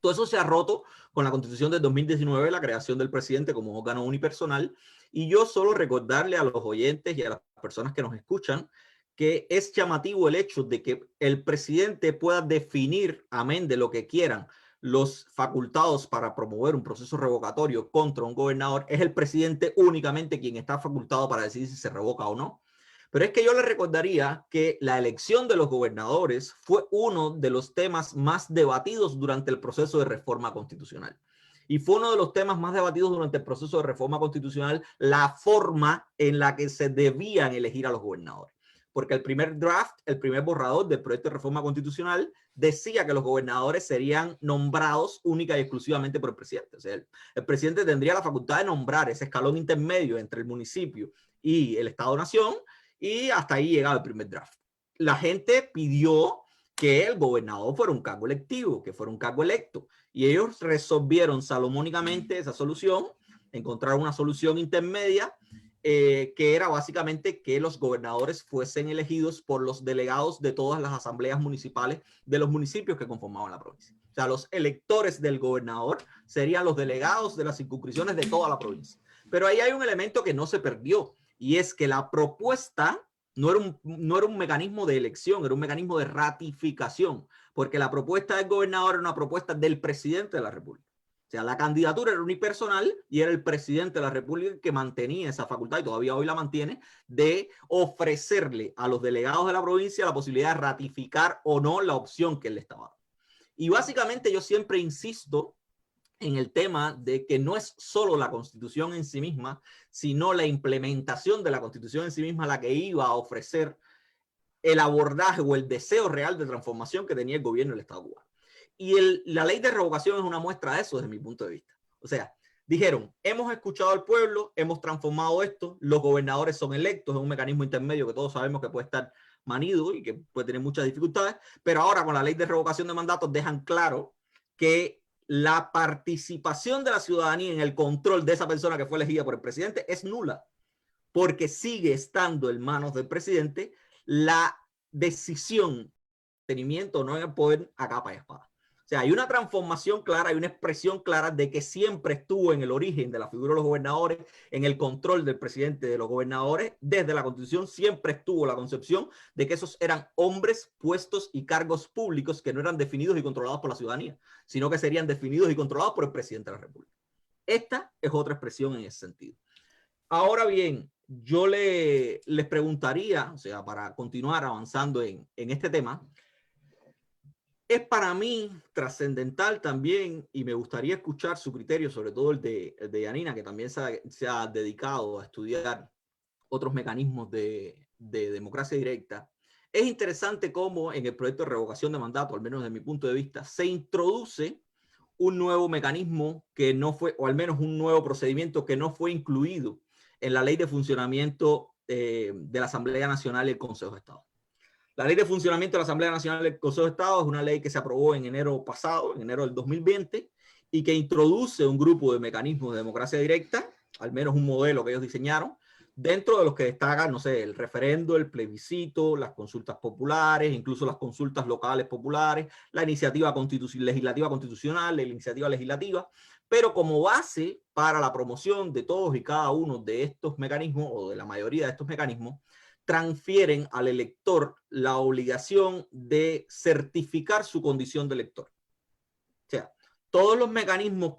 Todo eso se ha roto con la Constitución del 2019, la creación del presidente como órgano unipersonal, y yo solo recordarle a los oyentes y a las personas que nos escuchan que es llamativo el hecho de que el presidente pueda definir, amén de lo que quieran, los facultados para promover un proceso revocatorio contra un gobernador, es el presidente únicamente quien está facultado para decidir si se revoca o no. Pero es que yo le recordaría que la elección de los gobernadores fue uno de los temas más debatidos durante el proceso de reforma constitucional. Y fue uno de los temas más debatidos durante el proceso de reforma constitucional, la forma en la que se debían elegir a los gobernadores. Porque el primer draft, el primer borrador del proyecto de reforma constitucional decía que los gobernadores serían nombrados única y exclusivamente por el presidente. O sea, el presidente tendría la facultad de nombrar ese escalón intermedio entre el municipio y el Estado-Nación, y hasta ahí llegaba el primer draft. La gente pidió que el gobernador fuera un cargo electivo, que fuera un cargo electo, y ellos resolvieron salomónicamente esa solución, encontraron una solución intermedia, que era básicamente que los gobernadores fuesen elegidos por los delegados de todas las asambleas municipales de los municipios que conformaban la provincia. O sea, los electores del gobernador serían los delegados de las circunscripciones de toda la provincia. Pero ahí hay un elemento que no se perdió, y es que la propuesta no era un mecanismo de elección, era un mecanismo de ratificación, porque la propuesta del gobernador era una propuesta del presidente de la República. O sea, la candidatura era unipersonal y era el presidente de la República que mantenía esa facultad, y todavía hoy la mantiene, de ofrecerle a los delegados de la provincia la posibilidad de ratificar o no la opción que él le estaba dando. Y básicamente yo siempre insisto en el tema de que no es solo la Constitución en sí misma, sino la implementación de la Constitución en sí misma la que iba a ofrecer el abordaje o el deseo real de transformación que tenía el gobierno del Estado cubano. Y la ley de revocación es una muestra de eso desde mi punto de vista. O sea, dijeron, hemos escuchado al pueblo, hemos transformado esto, los gobernadores son electos, es un mecanismo intermedio que todos sabemos que puede estar manido y que puede tener muchas dificultades, pero ahora con la ley de revocación de mandatos dejan claro que la participación de la ciudadanía en el control de esa persona que fue elegida por el presidente es nula, porque sigue estando en manos del presidente la decisión, tenimiento o no en el poder a capa y espada. O sea, hay una transformación clara, hay una expresión clara de que siempre estuvo en el origen de la figura de los gobernadores, en el control del presidente de los gobernadores. Desde la Constitución siempre estuvo la concepción de que esos eran hombres, puestos y cargos públicos que no eran definidos y controlados por la ciudadanía, sino que serían definidos y controlados por el presidente de la República. Esta es otra expresión en ese sentido. Ahora bien, yo les preguntaría, o sea, para continuar avanzando en este tema, es para mí trascendental también, y me gustaría escuchar su criterio, sobre todo el de Yanina, que también se ha dedicado a estudiar otros mecanismos de democracia directa. Es interesante cómo en el proyecto de revocación de mandato, al menos desde mi punto de vista, se introduce un nuevo mecanismo que no fue, o al menos un nuevo procedimiento que no fue incluido en la ley de funcionamiento de la Asamblea Nacional y el Consejo de Estado. La ley de funcionamiento de la Asamblea Nacional y el Consejo de Estado es una ley que se aprobó en enero pasado, en enero del 2020, y que introduce un grupo de mecanismos de democracia directa, al menos un modelo que ellos diseñaron, dentro de los que destacan, no sé, el referendo, el plebiscito, las consultas populares, incluso las consultas locales populares, la iniciativa legislativa constitucional, la iniciativa legislativa, pero como base para la promoción de todos y cada uno de estos mecanismos, o de la mayoría de estos mecanismos, transfieren al elector la obligación de certificar su condición de elector. O sea, todos los mecanismos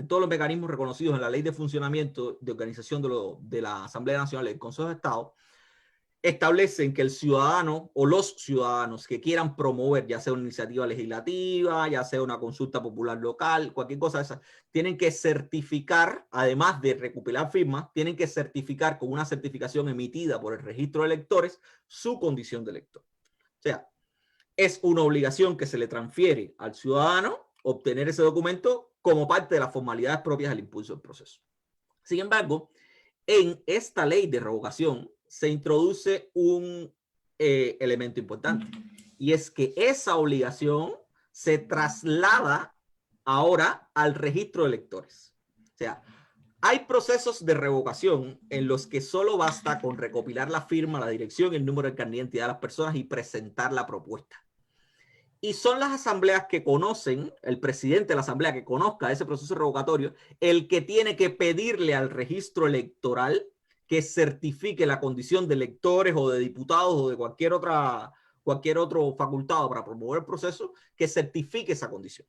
todos los mecanismos reconocidos en la Ley de Funcionamiento de Organización de la Asamblea Nacional y del Consejo de Estado establecen que el ciudadano o los ciudadanos que quieran promover, ya sea una iniciativa legislativa, ya sea una consulta popular local, cualquier cosa de esa, tienen que certificar, además de recopilar firmas, tienen que certificar con una certificación emitida por el registro de electores su condición de elector. O sea, es una obligación que se le transfiere al ciudadano obtener ese documento como parte de las formalidades propias del impulso del proceso. Sin embargo, en esta ley de revocación se introduce un elemento importante, y es que esa obligación se traslada ahora al registro de electores. O sea, hay procesos de revocación en los que solo basta con recopilar la firma, la dirección, el número de carnet de identidad de las personas y presentar la propuesta. Y son las asambleas que conocen, el presidente de la asamblea que conozca ese proceso revocatorio, el que tiene que pedirle al registro electoral que certifique la condición de electores o de diputados o de cualquier otro facultado para promover el proceso, que certifique esa condición.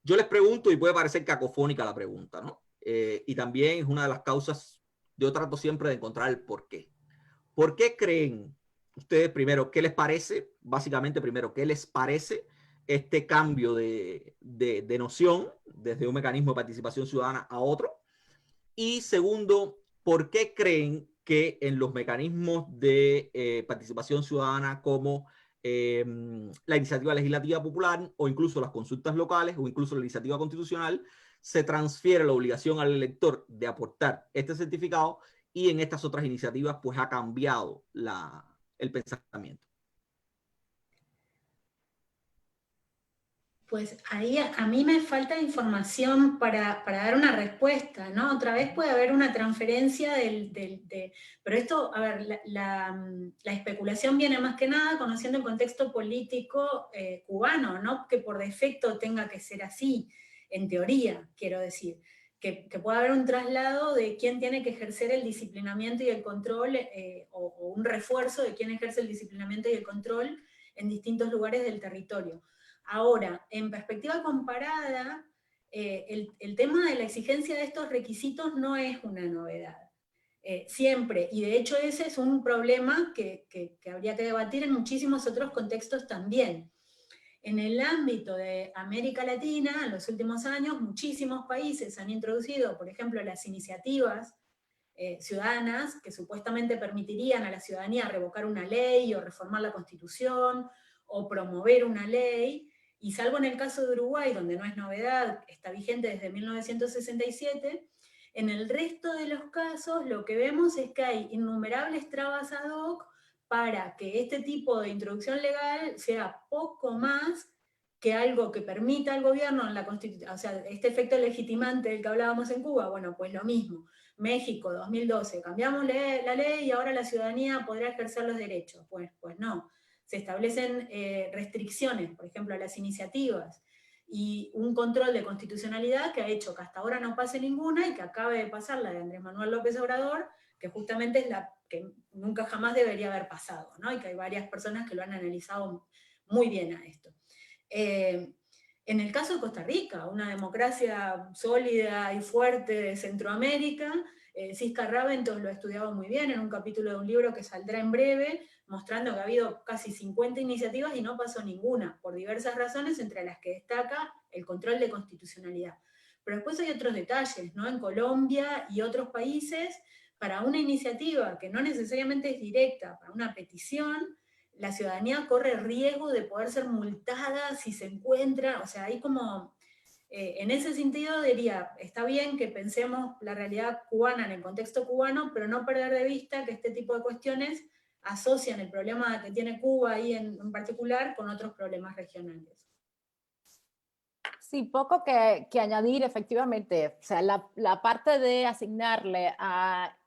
Yo les pregunto, y puede parecer cacofónica la pregunta, ¿no? Y también es una de las causas, yo trato siempre de encontrar el por qué. ¿Por qué creen ustedes, primero, qué les parece, básicamente primero, qué les parece este cambio de noción desde un mecanismo de participación ciudadana a otro? Y segundo, ¿por qué creen que en los mecanismos de participación ciudadana como la iniciativa legislativa popular o incluso las consultas locales o incluso la iniciativa constitucional se transfiere la obligación al elector de aportar este certificado y en estas otras iniciativas pues ha cambiado el pensamiento? Pues ahí a mí me falta información para dar una respuesta, ¿no? Otra vez puede haber una transferencia pero esto, a ver, la especulación viene más que nada conociendo el contexto político cubano, ¿no? Que por defecto tenga que ser así, en teoría, quiero decir. Que pueda haber un traslado de quién tiene que ejercer el disciplinamiento y el control, o un refuerzo de quién ejerce el disciplinamiento y el control en distintos lugares del territorio. Ahora, en perspectiva comparada, el tema de la exigencia de estos requisitos no es una novedad. Siempre, y de hecho ese es un problema que habría que debatir en muchísimos otros contextos también. En el ámbito de América Latina, en los últimos años, muchísimos países han introducido, por ejemplo, las iniciativas ciudadanas que supuestamente permitirían a la ciudadanía revocar una ley o reformar la Constitución o promover una ley, y salvo en el caso de Uruguay, donde no es novedad, está vigente desde 1967, en el resto de los casos lo que vemos es que hay innumerables trabas ad hoc para que este tipo de introducción legal sea poco más que algo que permita al gobierno en la Constitución, o sea, este efecto legitimante del que hablábamos en Cuba, bueno, pues lo mismo. México, 2012, cambiamos la ley y ahora la ciudadanía podrá ejercer los derechos. Pues no. Se establecen restricciones, por ejemplo, a las iniciativas, y un control de constitucionalidad que ha hecho que hasta ahora no pase ninguna y que acabe de pasar la de Andrés Manuel López Obrador, que justamente es la que nunca jamás debería haber pasado, ¿no? Y que hay varias personas que lo han analizado muy bien a esto. En el caso de Costa Rica, una democracia sólida y fuerte de Centroamérica, Cisca Raventos lo ha estudiado muy bien en un capítulo de un libro que saldrá en breve, mostrando que ha habido casi 50 iniciativas y no pasó ninguna, por diversas razones, entre las que destaca el control de constitucionalidad. Pero después hay otros detalles, ¿no? En Colombia y otros países, para una iniciativa que no necesariamente es directa, para una petición, la ciudadanía corre riesgo de poder ser multada si se encuentra, o sea, hay como, en ese sentido diría, está bien que pensemos la realidad cubana en el contexto cubano, pero no perder de vista que este tipo de cuestiones asocian el problema que tiene Cuba ahí en particular con otros problemas regionales. Sí, poco que añadir, efectivamente. O sea, la parte de asignarle a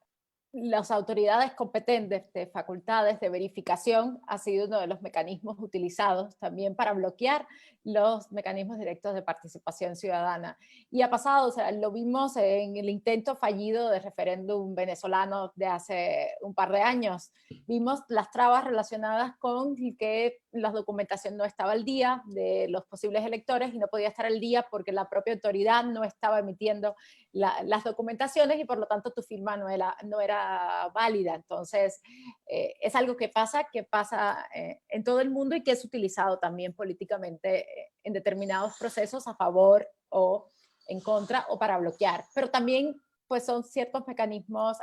las autoridades competentes de facultades de verificación ha sido uno de los mecanismos utilizados también para bloquear los mecanismos directos de participación ciudadana. Y ha pasado, o sea, lo vimos en el intento fallido de referéndum venezolano de hace un par de años. Vimos las trabas relacionadas con que la documentación no estaba al día de los posibles electores y no podía estar al día porque la propia autoridad no estaba emitiendo las documentaciones y por lo tanto tu firma no era válida. Entonces, es algo que pasa en todo el mundo y que es utilizado también políticamente en determinados procesos a favor o en contra o para bloquear. Pero también pues son ciertos mecanismos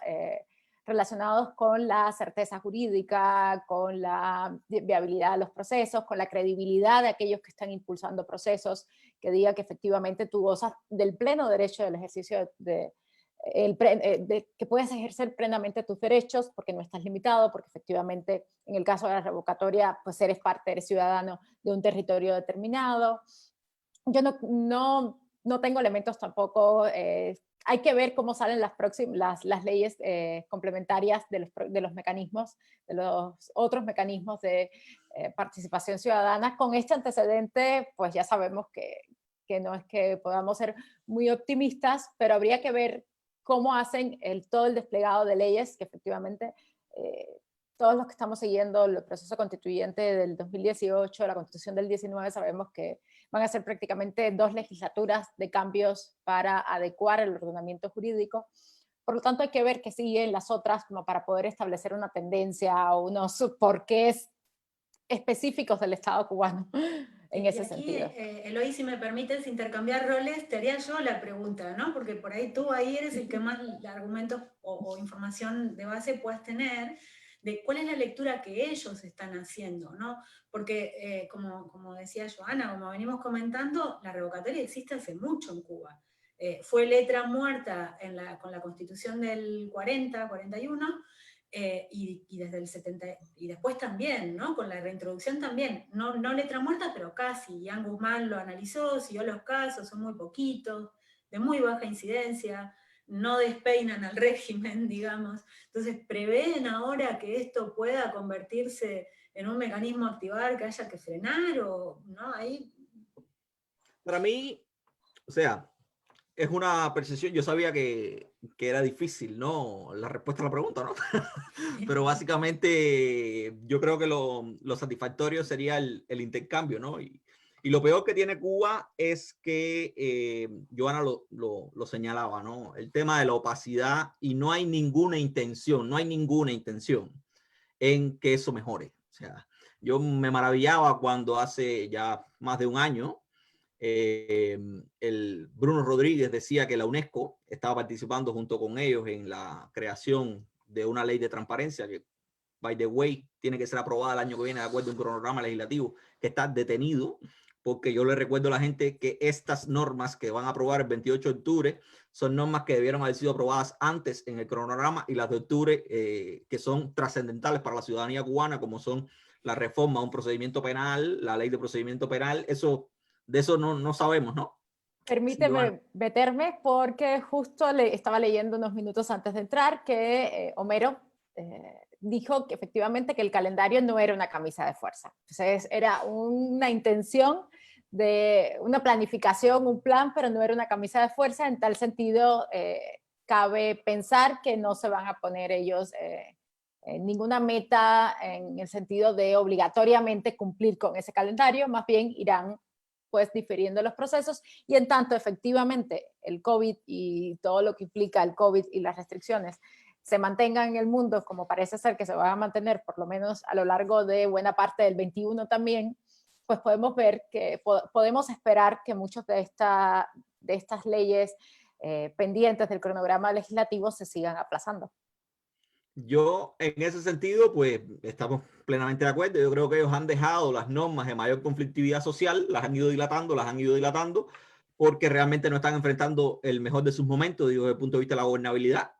relacionados con la certeza jurídica, con la viabilidad de los procesos, con la credibilidad de aquellos que están impulsando procesos, que diga que efectivamente tú gozas del pleno derecho del ejercicio de que puedes ejercer plenamente tus derechos porque no estás limitado, porque efectivamente en el caso de la revocatoria pues eres ciudadano de un territorio determinado. Yo no tengo elementos tampoco, hay que ver cómo salen las leyes complementarias de los mecanismos, de los otros mecanismos de participación ciudadana. Con este antecedente pues ya sabemos que no es que podamos ser muy optimistas, pero habría que ver cómo hacen todo el desplegado de leyes que efectivamente todos los que estamos siguiendo el proceso constituyente del 2018, la Constitución del 19, sabemos que van a ser prácticamente 2 legislaturas de cambios para adecuar el ordenamiento jurídico. Por lo tanto, hay que ver qué siguen las otras como para poder establecer una tendencia o unos porqués específicos del Estado cubano en ese sentido. Eloy, si me permites intercambiar roles, te haría yo la pregunta, ¿no? Porque por ahí tú ahí eres el que más argumentos o información de base puedas tener de cuál es la lectura que ellos están haciendo, ¿no? Porque, como decía Joana, como venimos comentando, la revocatoria existe hace mucho en Cuba. Fue letra muerta con la Constitución del 40, 41, y desde el 70, y después también, ¿no? Con la reintroducción también, no letra muerta, pero casi. Ian Guzmán lo analizó, siguió los casos, son muy poquitos, de muy baja incidencia, no despeinan al régimen, digamos. Entonces, ¿prevén ahora que esto pueda convertirse en un mecanismo a activar, que haya que frenar, o no? Ahí... Para mí, o sea, es una percepción, yo sabía que era difícil, ¿no? La respuesta a la pregunta, ¿no? Pero básicamente yo creo que lo satisfactorio sería el intercambio, ¿no? Y lo peor que tiene Cuba es que, Joana lo señalaba, ¿no? El tema de la opacidad, y no hay ninguna intención en que eso mejore. O sea, yo me maravillaba cuando hace ya más de un año, el Bruno Rodríguez decía que la UNESCO estaba participando junto con ellos en la creación de una ley de transparencia que, by the way, tiene que ser aprobada el año que viene de acuerdo a un cronograma legislativo que está detenido, porque yo le recuerdo a la gente que estas normas que van a aprobar el 28 de octubre son normas que debieron haber sido aprobadas antes en el cronograma, y las de octubre, que son trascendentales para la ciudadanía cubana, como son la reforma a un procedimiento penal, la ley de procedimiento penal, eso... De eso no sabemos, ¿no? Permíteme meterme porque justo estaba leyendo unos minutos antes de entrar que Homero dijo que efectivamente que el calendario no era una camisa de fuerza. Entonces era una intención de una planificación, un plan, pero no era una camisa de fuerza. En tal sentido, cabe pensar que no se van a poner ellos ninguna meta en el sentido de obligatoriamente cumplir con ese calendario, más bien irán pues difiriendo los procesos, y en tanto efectivamente el COVID y todo lo que implica el COVID y las restricciones se mantengan en el mundo, como parece ser que se van a mantener por lo menos a lo largo de buena parte del 21 también, pues podemos ver que podemos esperar que muchas de estas leyes pendientes del cronograma legislativo se sigan aplazando. Yo, en ese sentido, pues estamos plenamente de acuerdo. Yo creo que ellos han dejado las normas de mayor conflictividad social, las han ido dilatando, porque realmente no están enfrentando el mejor de sus momentos, digo, desde el punto de vista de la gobernabilidad.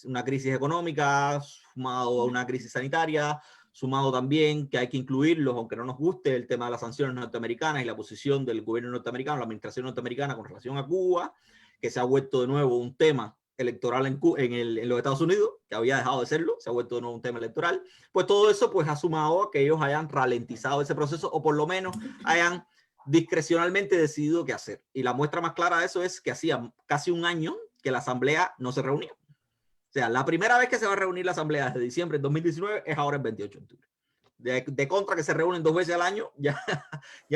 Una crisis económica, sumado a una crisis sanitaria, sumado también que hay que incluirlos, aunque no nos guste, el tema de las sanciones norteamericanas y la posición del gobierno norteamericano, la administración norteamericana con relación a Cuba, que se ha vuelto de nuevo un tema electoral en los Estados Unidos, que había dejado de serlo, se ha vuelto de nuevo un tema electoral. Pues todo eso pues ha sumado a que ellos hayan ralentizado ese proceso, o por lo menos hayan discrecionalmente decidido qué hacer. Y la muestra más clara de eso es que hacía casi un año que la asamblea no se reunía. O sea, la primera vez que se va a reunir la asamblea desde diciembre de 2019 es ahora el 28 de octubre. De contra que se reúnen 2 veces al año, ya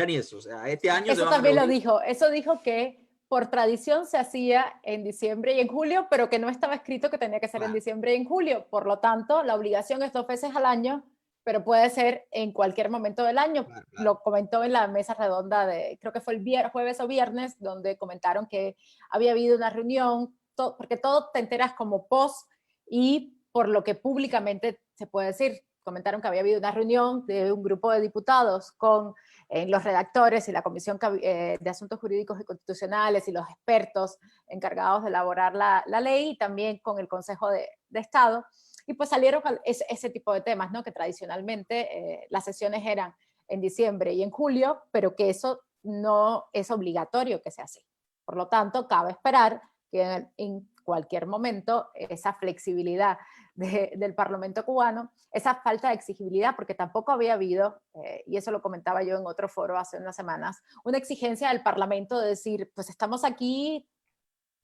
ni eso. O sea, este año eso también lo dijo. Eso dijo que por tradición se hacía en diciembre y en julio, pero que no estaba escrito que tenía que ser en diciembre y en julio. Por lo tanto, la obligación es 2 veces al año, pero puede ser en cualquier momento del año. Claro. Lo comentó en la mesa redonda de, creo que fue el jueves o viernes, donde comentaron que había habido una reunión, porque todo te enteras como post y por lo que públicamente se puede decir. Comentaron que había habido una reunión de un grupo de diputados con los redactores y la Comisión de Asuntos Jurídicos y Constitucionales y los expertos encargados de elaborar la ley, y también con el Consejo de Estado. Y pues salieron ese tipo de temas, ¿no? Que tradicionalmente las sesiones eran en diciembre y en julio, pero que eso no es obligatorio que sea así. Por lo tanto, cabe esperar que en cualquier momento esa flexibilidad del Parlamento cubano, esa falta de exigibilidad, porque tampoco había habido, y eso lo comentaba yo en otro foro hace unas semanas, una exigencia del Parlamento de decir, pues estamos aquí,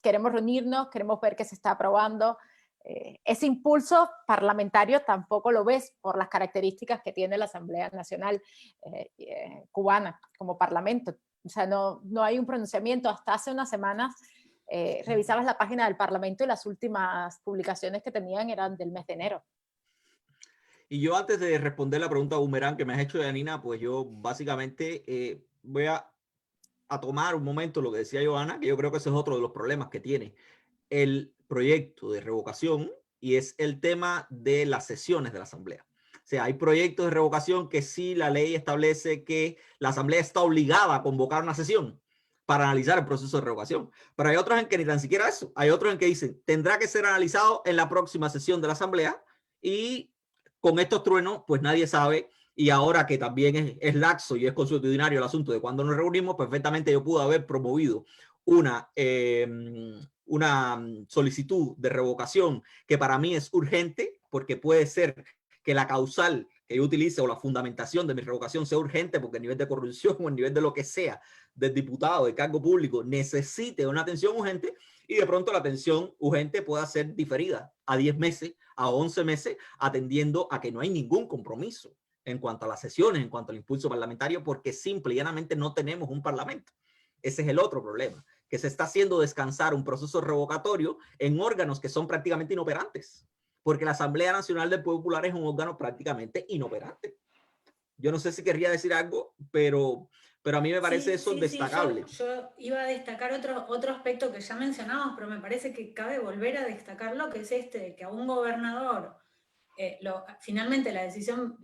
queremos reunirnos, queremos ver qué se está aprobando, ese impulso parlamentario tampoco lo ves por las características que tiene la Asamblea Nacional cubana como parlamento. O sea, no hay un pronunciamiento. Hasta hace unas semanas revisabas la página del Parlamento y las últimas publicaciones que tenían eran del mes de enero. Y yo, antes de responder la pregunta boomerang que me has hecho, Janina, pues yo básicamente voy a tomar un momento lo que decía Johanna, que yo creo que ese es otro de los problemas que tiene el proyecto de revocación, y es el tema de las sesiones de la Asamblea. O sea, hay proyectos de revocación que sí la ley establece que la Asamblea está obligada a convocar una sesión para analizar el proceso de revocación. Pero hay otros en que ni tan siquiera eso. Hay otros en que dicen, tendrá que ser analizado en la próxima sesión de la Asamblea, y con estos truenos, pues nadie sabe. Y ahora que también es laxo y es consuetudinario el asunto de cuando nos reunimos, perfectamente yo pude haber promovido una solicitud de revocación que para mí es urgente, porque puede ser que la causal que yo utilice o la fundamentación de mi revocación sea urgente, porque el nivel de corrupción o el nivel de lo que sea del diputado de cargo público necesite una atención urgente, y de pronto la atención urgente pueda ser diferida a 10 meses, a 11 meses, atendiendo a que no hay ningún compromiso en cuanto a las sesiones, en cuanto al impulso parlamentario, porque simple y llanamente no tenemos un parlamento. Ese es el otro problema, que se está haciendo descansar un proceso revocatorio en órganos que son prácticamente inoperantes, porque la Asamblea Nacional del Pueblo Popular es un órgano prácticamente inoperante. Yo no sé si querría decir algo, pero a mí me parece eso destacable. Sí, yo iba a destacar otro aspecto que ya mencionamos, pero me parece que cabe volver a destacarlo, que es que a un gobernador, finalmente la decisión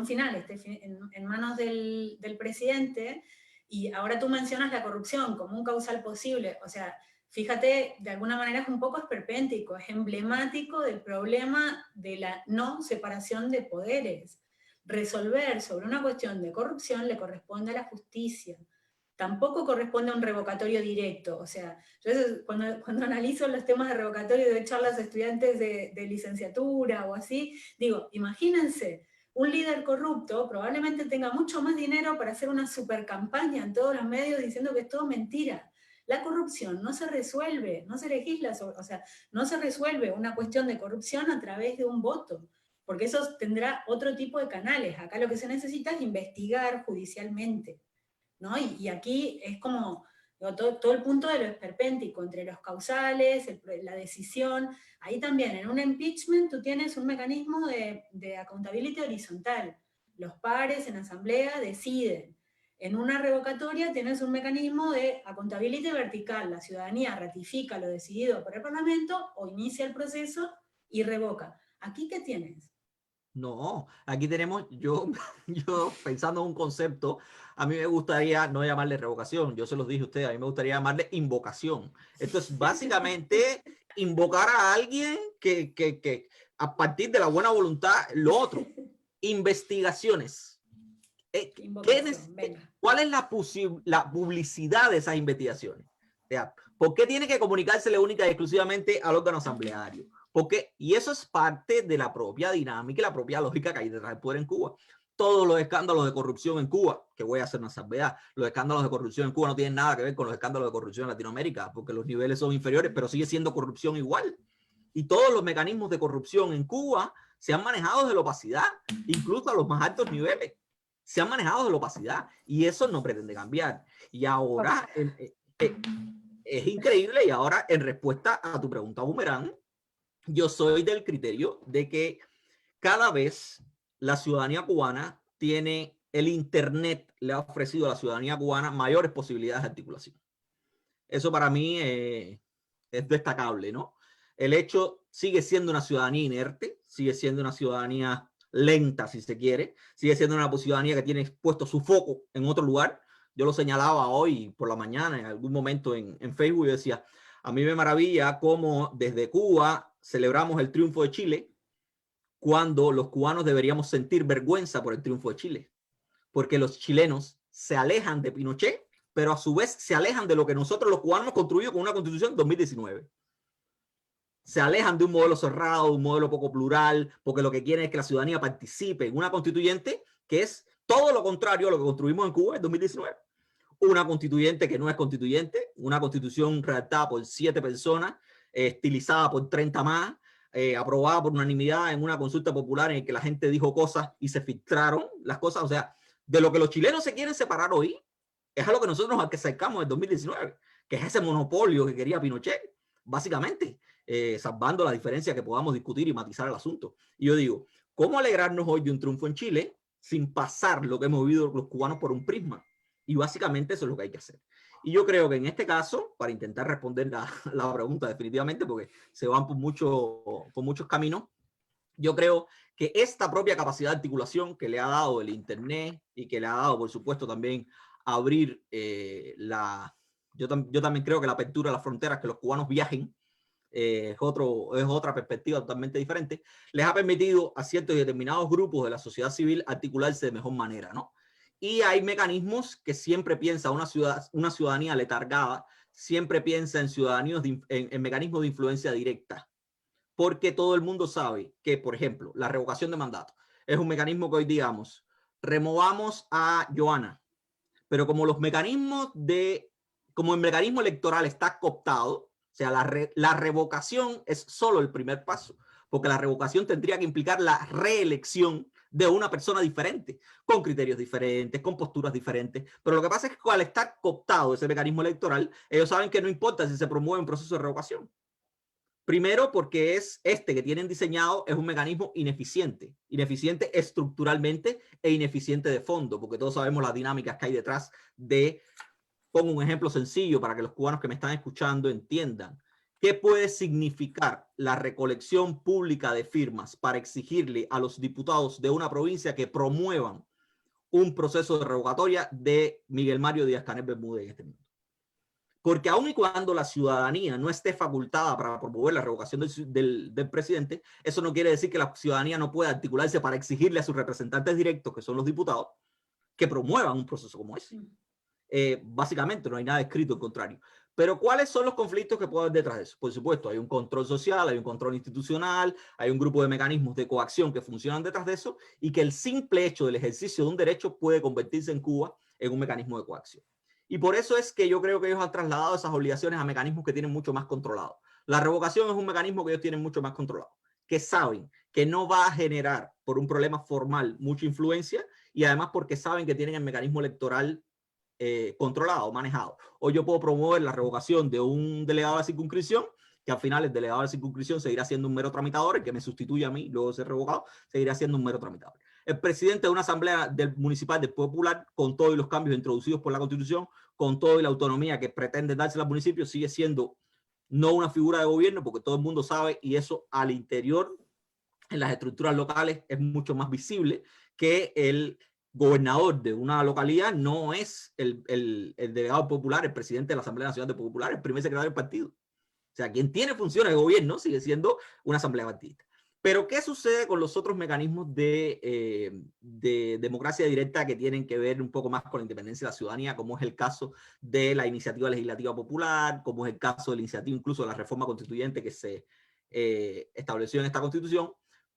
final esté en manos del presidente. Y ahora tú mencionas la corrupción como un causal posible. O sea, fíjate, de alguna manera es un poco esperpéntico, es emblemático del problema de la no separación de poderes. Resolver sobre una cuestión de corrupción le corresponde a la justicia. Tampoco corresponde a un revocatorio directo. O sea, yo cuando analizo los temas de revocatorio, de charlas a estudiantes de licenciatura o así, digo, imagínense, un líder corrupto probablemente tenga mucho más dinero para hacer una super campaña en todos los medios diciendo que es todo mentira. La corrupción no se resuelve, no se legisla sobre, o sea, no se resuelve una cuestión de corrupción a través de un voto, porque eso tendrá otro tipo de canales. Acá lo que se necesita es investigar judicialmente, ¿no? Y aquí es como todo el punto de lo esperpéntico, entre los causales, la decisión. Ahí también, en un impeachment, tú tienes un mecanismo de accountability horizontal. Los pares en asamblea deciden. En una revocatoria tienes un mecanismo de accountability vertical. La ciudadanía ratifica lo decidido por el Parlamento o inicia el proceso y revoca. ¿Aquí qué tienes? No, aquí tenemos, yo pensando en un concepto, a mí me gustaría no llamarle revocación, yo se los dije a ustedes, a mí me gustaría llamarle invocación. Esto es básicamente invocar a alguien que a partir de la buena voluntad, lo otro, investigaciones. ¿Cuál es la publicidad de esas investigaciones? O sea, ¿por qué tiene que comunicársele única y exclusivamente al órgano asambleario? Porque, y eso es parte de la propia dinámica y la propia lógica que hay detrás del poder en Cuba. Todos los escándalos de corrupción en Cuba, que voy a hacer una salvedad, los escándalos de corrupción en Cuba no tienen nada que ver con los escándalos de corrupción en Latinoamérica, porque los niveles son inferiores, pero sigue siendo corrupción igual. Y todos los mecanismos de corrupción en Cuba se han manejado desde la opacidad, incluso a los más altos niveles. Se han manejado desde la opacidad, y eso no pretende cambiar. Y ahora es increíble, y ahora en respuesta a tu pregunta, Boomerang, yo soy del criterio de que cada vez la ciudadanía cubana tiene, el Internet le ha ofrecido a la ciudadanía cubana mayores posibilidades de articulación. Eso para mí es destacable, ¿no? El hecho sigue siendo una ciudadanía inerte, sigue siendo una ciudadanía lenta, si se quiere, sigue siendo una ciudadanía que tiene puesto su foco en otro lugar. Yo lo señalaba hoy por la mañana, en algún momento en Facebook, yo decía, a mí me maravilla cómo desde Cuba celebramos el triunfo de Chile, cuando los cubanos deberíamos sentir vergüenza por el triunfo de Chile, porque los chilenos se alejan de Pinochet, pero a su vez se alejan de lo que nosotros los cubanos hemos construido con una constitución en 2019. Se alejan de un modelo cerrado, de un modelo poco plural, porque lo que quieren es que la ciudadanía participe en una constituyente que es todo lo contrario a lo que construimos en Cuba en 2019. Una constituyente que no es constituyente, una constitución redactada por 7 personas, estilizada por 30 más, aprobada por unanimidad en una consulta popular en la que la gente dijo cosas y se filtraron las cosas. O sea, de lo que los chilenos se quieren separar hoy, es a lo que nosotros nos acercamos en 2019, que es ese monopolio que quería Pinochet, básicamente, salvando la diferencia que podamos discutir y matizar el asunto. Y yo digo, ¿cómo alegrarnos hoy de un triunfo en Chile sin pasar lo que hemos vivido los cubanos por un prisma? Y básicamente eso es lo que hay que hacer. Y yo creo que en este caso, para intentar responder la pregunta definitivamente, porque se van por muchos caminos, yo creo que esta propia capacidad de articulación que le ha dado el Internet y que le ha dado, por supuesto, también abrir yo también creo que la apertura de las fronteras, que los cubanos viajen, es otra perspectiva totalmente diferente, les ha permitido a ciertos y determinados grupos de la sociedad civil articularse de mejor manera, ¿no? Y hay mecanismos que siempre piensa una ciudadanía letargada, siempre piensa en mecanismos de influencia directa, porque todo el mundo sabe que, por ejemplo, la revocación de mandato es un mecanismo que hoy, digamos, removamos a Joana, pero como el mecanismo electoral está cooptado, o sea, la revocación es solo el primer paso, porque la revocación tendría que implicar la reelección de una persona diferente, con criterios diferentes, con posturas diferentes, pero lo que pasa es que al estar cooptado ese mecanismo electoral, ellos saben que no importa si se promueve un proceso de revocación. Primero, porque que tienen diseñado es un mecanismo ineficiente estructuralmente e ineficiente de fondo, porque todos sabemos las dinámicas que hay detrás pongo un ejemplo sencillo para que los cubanos que me están escuchando entiendan. ¿Qué puede significar la recolección pública de firmas para exigirle a los diputados de una provincia que promuevan un proceso de revocatoria de Miguel Mario Díaz-Canel Bermúdez en este momento? Porque aun y cuando la ciudadanía no esté facultada para promover la revocación del presidente, eso no quiere decir que la ciudadanía no pueda articularse para exigirle a sus representantes directos, que son los diputados, que promuevan un proceso como ese. Básicamente no hay nada escrito en contrario. Pero ¿cuáles son los conflictos que puede haber detrás de eso? Por supuesto, hay un control social, hay un control institucional, hay un grupo de mecanismos de coacción que funcionan detrás de eso y que el simple hecho del ejercicio de un derecho puede convertirse en Cuba en un mecanismo de coacción. Y por eso es que yo creo que ellos han trasladado esas obligaciones a mecanismos que tienen mucho más controlado. La revocación es un mecanismo que ellos tienen mucho más controlado, que saben que no va a generar por un problema formal mucha influencia y además porque saben que tienen el mecanismo electoral controlado, manejado. Hoy yo puedo promover la revocación de un delegado de la circunscripción, que al final el delegado de la circunscripción seguirá siendo un mero tramitador, el que me sustituye a mí luego de ser revocado, seguirá siendo un mero tramitador. El presidente de una asamblea municipal del Popular, con todos los cambios introducidos por la Constitución, con toda la autonomía que pretende darse al municipio, sigue siendo no una figura de gobierno, porque todo el mundo sabe, y eso al interior, en las estructuras locales, es mucho más visible que el gobernador de una localidad no es el delegado popular, el presidente de la Asamblea Nacional de Popular, el primer secretario del partido. O sea, quien tiene funciones de gobierno sigue siendo una asamblea partidista. Pero ¿qué sucede con los otros mecanismos de democracia directa que tienen que ver un poco más con la independencia de la ciudadanía, como es el caso de la iniciativa legislativa popular, como es el caso de la iniciativa incluso de la reforma constituyente que se estableció en esta Constitución?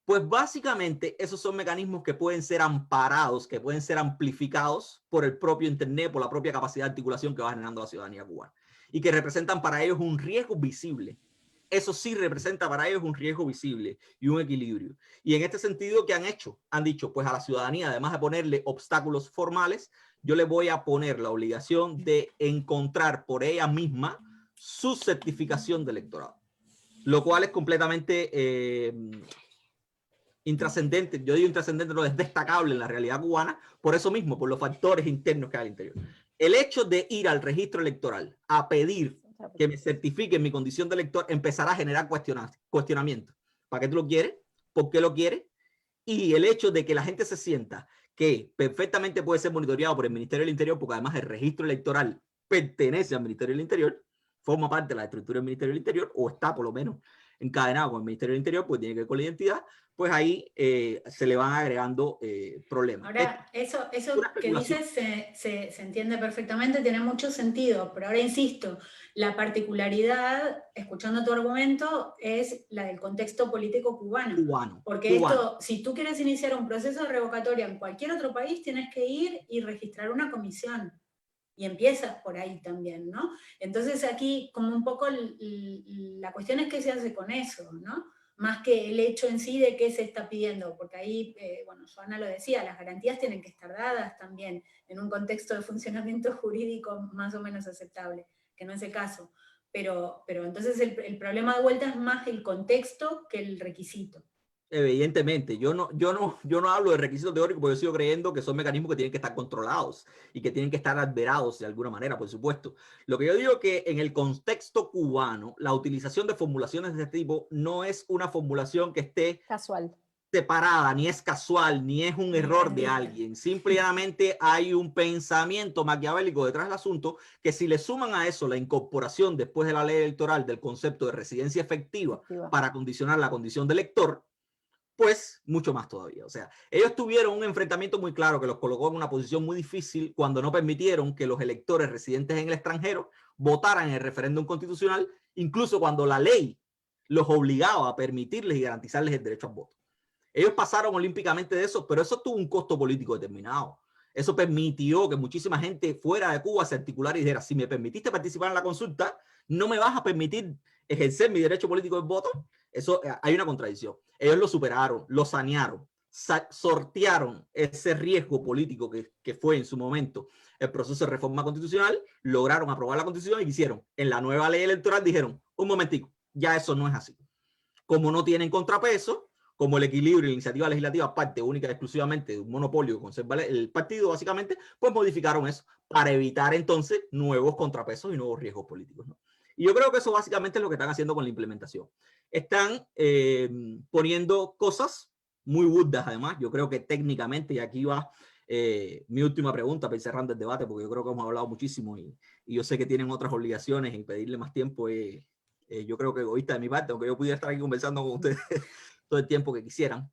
Pues básicamente esos son mecanismos que pueden ser amparados, que pueden ser amplificados por el propio Internet, por la propia capacidad de articulación que va generando la ciudadanía cubana y que representan para ellos un riesgo visible. Eso sí representa para ellos un riesgo visible y un equilibrio. Y en este sentido, ¿qué han hecho? Han dicho, pues a la ciudadanía, además de ponerle obstáculos formales, yo le voy a poner la obligación de encontrar por ella misma su certificación de electorado, lo cual es completamente intrascendente. Yo digo intrascendente, no es destacable en la realidad cubana, por eso mismo, por los factores internos que hay al interior. El hecho de ir al registro electoral a pedir que me certifiquen mi condición de elector empezará a generar cuestionamiento. ¿Para qué tú lo quieres? ¿Por qué lo quieres? Y el hecho de que la gente se sienta que perfectamente puede ser monitoreado por el Ministerio del Interior, porque además el registro electoral pertenece al Ministerio del Interior, forma parte de la estructura del Ministerio del Interior, o está por lo menos encadenado con el Ministerio del Interior, pues tiene que ver con la identidad, pues ahí se le van agregando problemas. Ahora, eso que dices se entiende perfectamente, tiene mucho sentido, pero ahora insisto, la particularidad, escuchando tu argumento, es la del contexto político cubano. Porque esto, si tú quieres iniciar un proceso de revocatoria en cualquier otro país, tienes que ir y registrar una comisión. Y empiezas por ahí también, ¿no? Entonces aquí, como un poco, la cuestión es qué se hace con eso, ¿no? más que el hecho en sí de qué se está pidiendo, porque ahí, bueno, Joana lo decía, las garantías tienen que estar dadas también en un contexto de funcionamiento jurídico más o menos aceptable, que no es el caso. Pero entonces el problema de vuelta es más el contexto que el requisito. Evidentemente, yo no hablo de requisitos teóricos porque yo sigo creyendo que son mecanismos que tienen que estar controlados y que tienen que estar adverados de alguna manera, por supuesto. Lo que yo digo es que en el contexto cubano, la utilización de formulaciones de este tipo no es una formulación que esté casual, separada, ni es casual, ni es un error de alguien. Simplemente hay un pensamiento maquiavélico detrás del asunto que, si le suman a eso la incorporación después de la ley electoral del concepto de residencia efectiva para condicionar la condición de elector, pues mucho más todavía. O sea, ellos tuvieron un enfrentamiento muy claro que los colocó en una posición muy difícil cuando no permitieron que los electores residentes en el extranjero votaran en el referéndum constitucional, incluso cuando la ley los obligaba a permitirles y garantizarles el derecho al voto. Ellos pasaron olímpicamente de eso, pero eso tuvo un costo político determinado. Eso permitió que muchísima gente fuera de Cuba se articulara y dijera: si me permitiste participar en la consulta, no me vas a permitir ejercer mi derecho político de voto. Eso, hay una contradicción. Ellos lo superaron, lo sanearon, sortearon ese riesgo político que fue en su momento el proceso de reforma constitucional, lograron aprobar la constitución y hicieron en la nueva ley electoral, dijeron: un momentico, ya eso no es así. Como no tienen contrapeso, como el equilibrio y la iniciativa legislativa parte única y exclusivamente de un monopolio que conserva el partido, básicamente, pues modificaron eso para evitar entonces nuevos contrapesos y nuevos riesgos políticos, ¿no? Y yo creo que eso básicamente es lo que están haciendo con la implementación. Están poniendo cosas muy burdas, además. Yo creo que técnicamente, y aquí va mi última pregunta para ir cerrando el debate, porque yo creo que hemos hablado muchísimo y yo sé que tienen otras obligaciones y pedirle más tiempo yo creo que egoísta de mi parte, aunque yo pudiera estar aquí conversando con ustedes todo el tiempo que quisieran.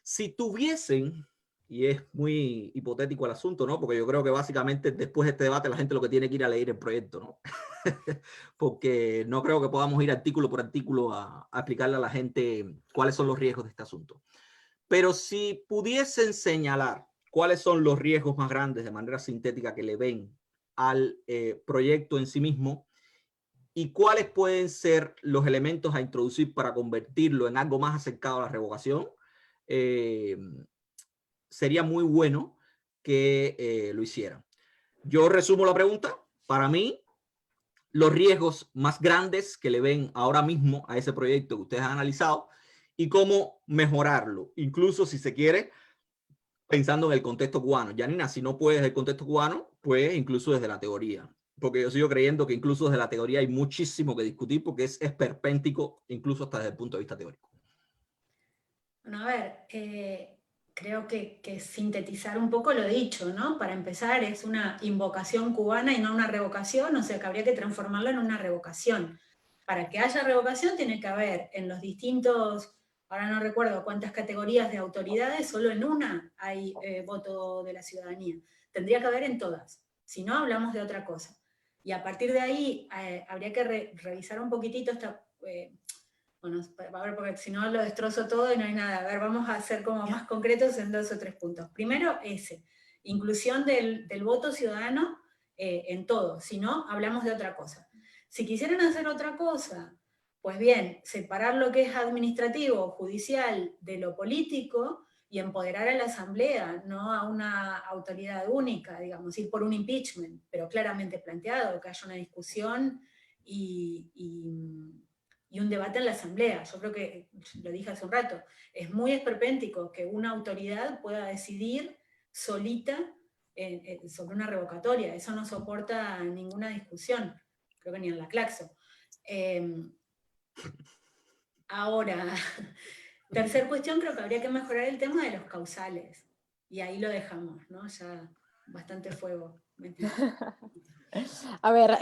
Si tuviesen, y es muy hipotético el asunto, ¿no? Porque yo creo que básicamente después de este debate la gente lo que tiene que ir a leer el proyecto, ¿no? Porque no creo que podamos ir artículo por artículo a explicarle a la gente cuáles son los riesgos de este asunto. Pero si pudiesen señalar cuáles son los riesgos más grandes de manera sintética que le ven al proyecto en sí mismo, y cuáles pueden ser los elementos a introducir para convertirlo en algo más acercado a la revocación, sería muy bueno que lo hicieran. Yo resumo la pregunta. Para mí, los riesgos más grandes que le ven ahora mismo a ese proyecto que ustedes han analizado y cómo mejorarlo, incluso si se quiere, pensando en el contexto cubano. Yanina, si no puedes desde el contexto cubano, pues incluso desde la teoría. Porque yo sigo creyendo que incluso desde la teoría hay muchísimo que discutir, porque es esperpéntico, incluso hasta desde el punto de vista teórico. Bueno, a ver, creo que sintetizar un poco lo dicho, ¿no? Para empezar, es una invocación cubana y no una revocación, o sea que habría que transformarlo en una revocación. Para que haya revocación tiene que haber en los distintos, ahora no recuerdo cuántas categorías de autoridades, solo en una hay voto de la ciudadanía. Tendría que haber en todas, si no hablamos de otra cosa. Y a partir de ahí habría que revisar un poquitito esta... bueno, a ver, porque si no lo destrozo todo y no hay nada. A ver, vamos a ser como más concretos en 2 o 3 puntos. Primero, inclusión del voto ciudadano en todo, si no, hablamos de otra cosa. Si quisieran hacer otra cosa, pues bien, separar lo que es administrativo o judicial de lo político y empoderar a la asamblea, no a una autoridad única, digamos, ir por un impeachment, pero claramente planteado, que haya una discusión y un debate en la asamblea. Yo creo que, lo dije hace un rato, es muy esperpéntico que una autoridad pueda decidir solita sobre una revocatoria. Eso no soporta ninguna discusión, creo que ni en la Claxo. Ahora, tercer cuestión, creo que habría que mejorar el tema de los causales. Y ahí lo dejamos, ¿no? Ya bastante fuego. A ver,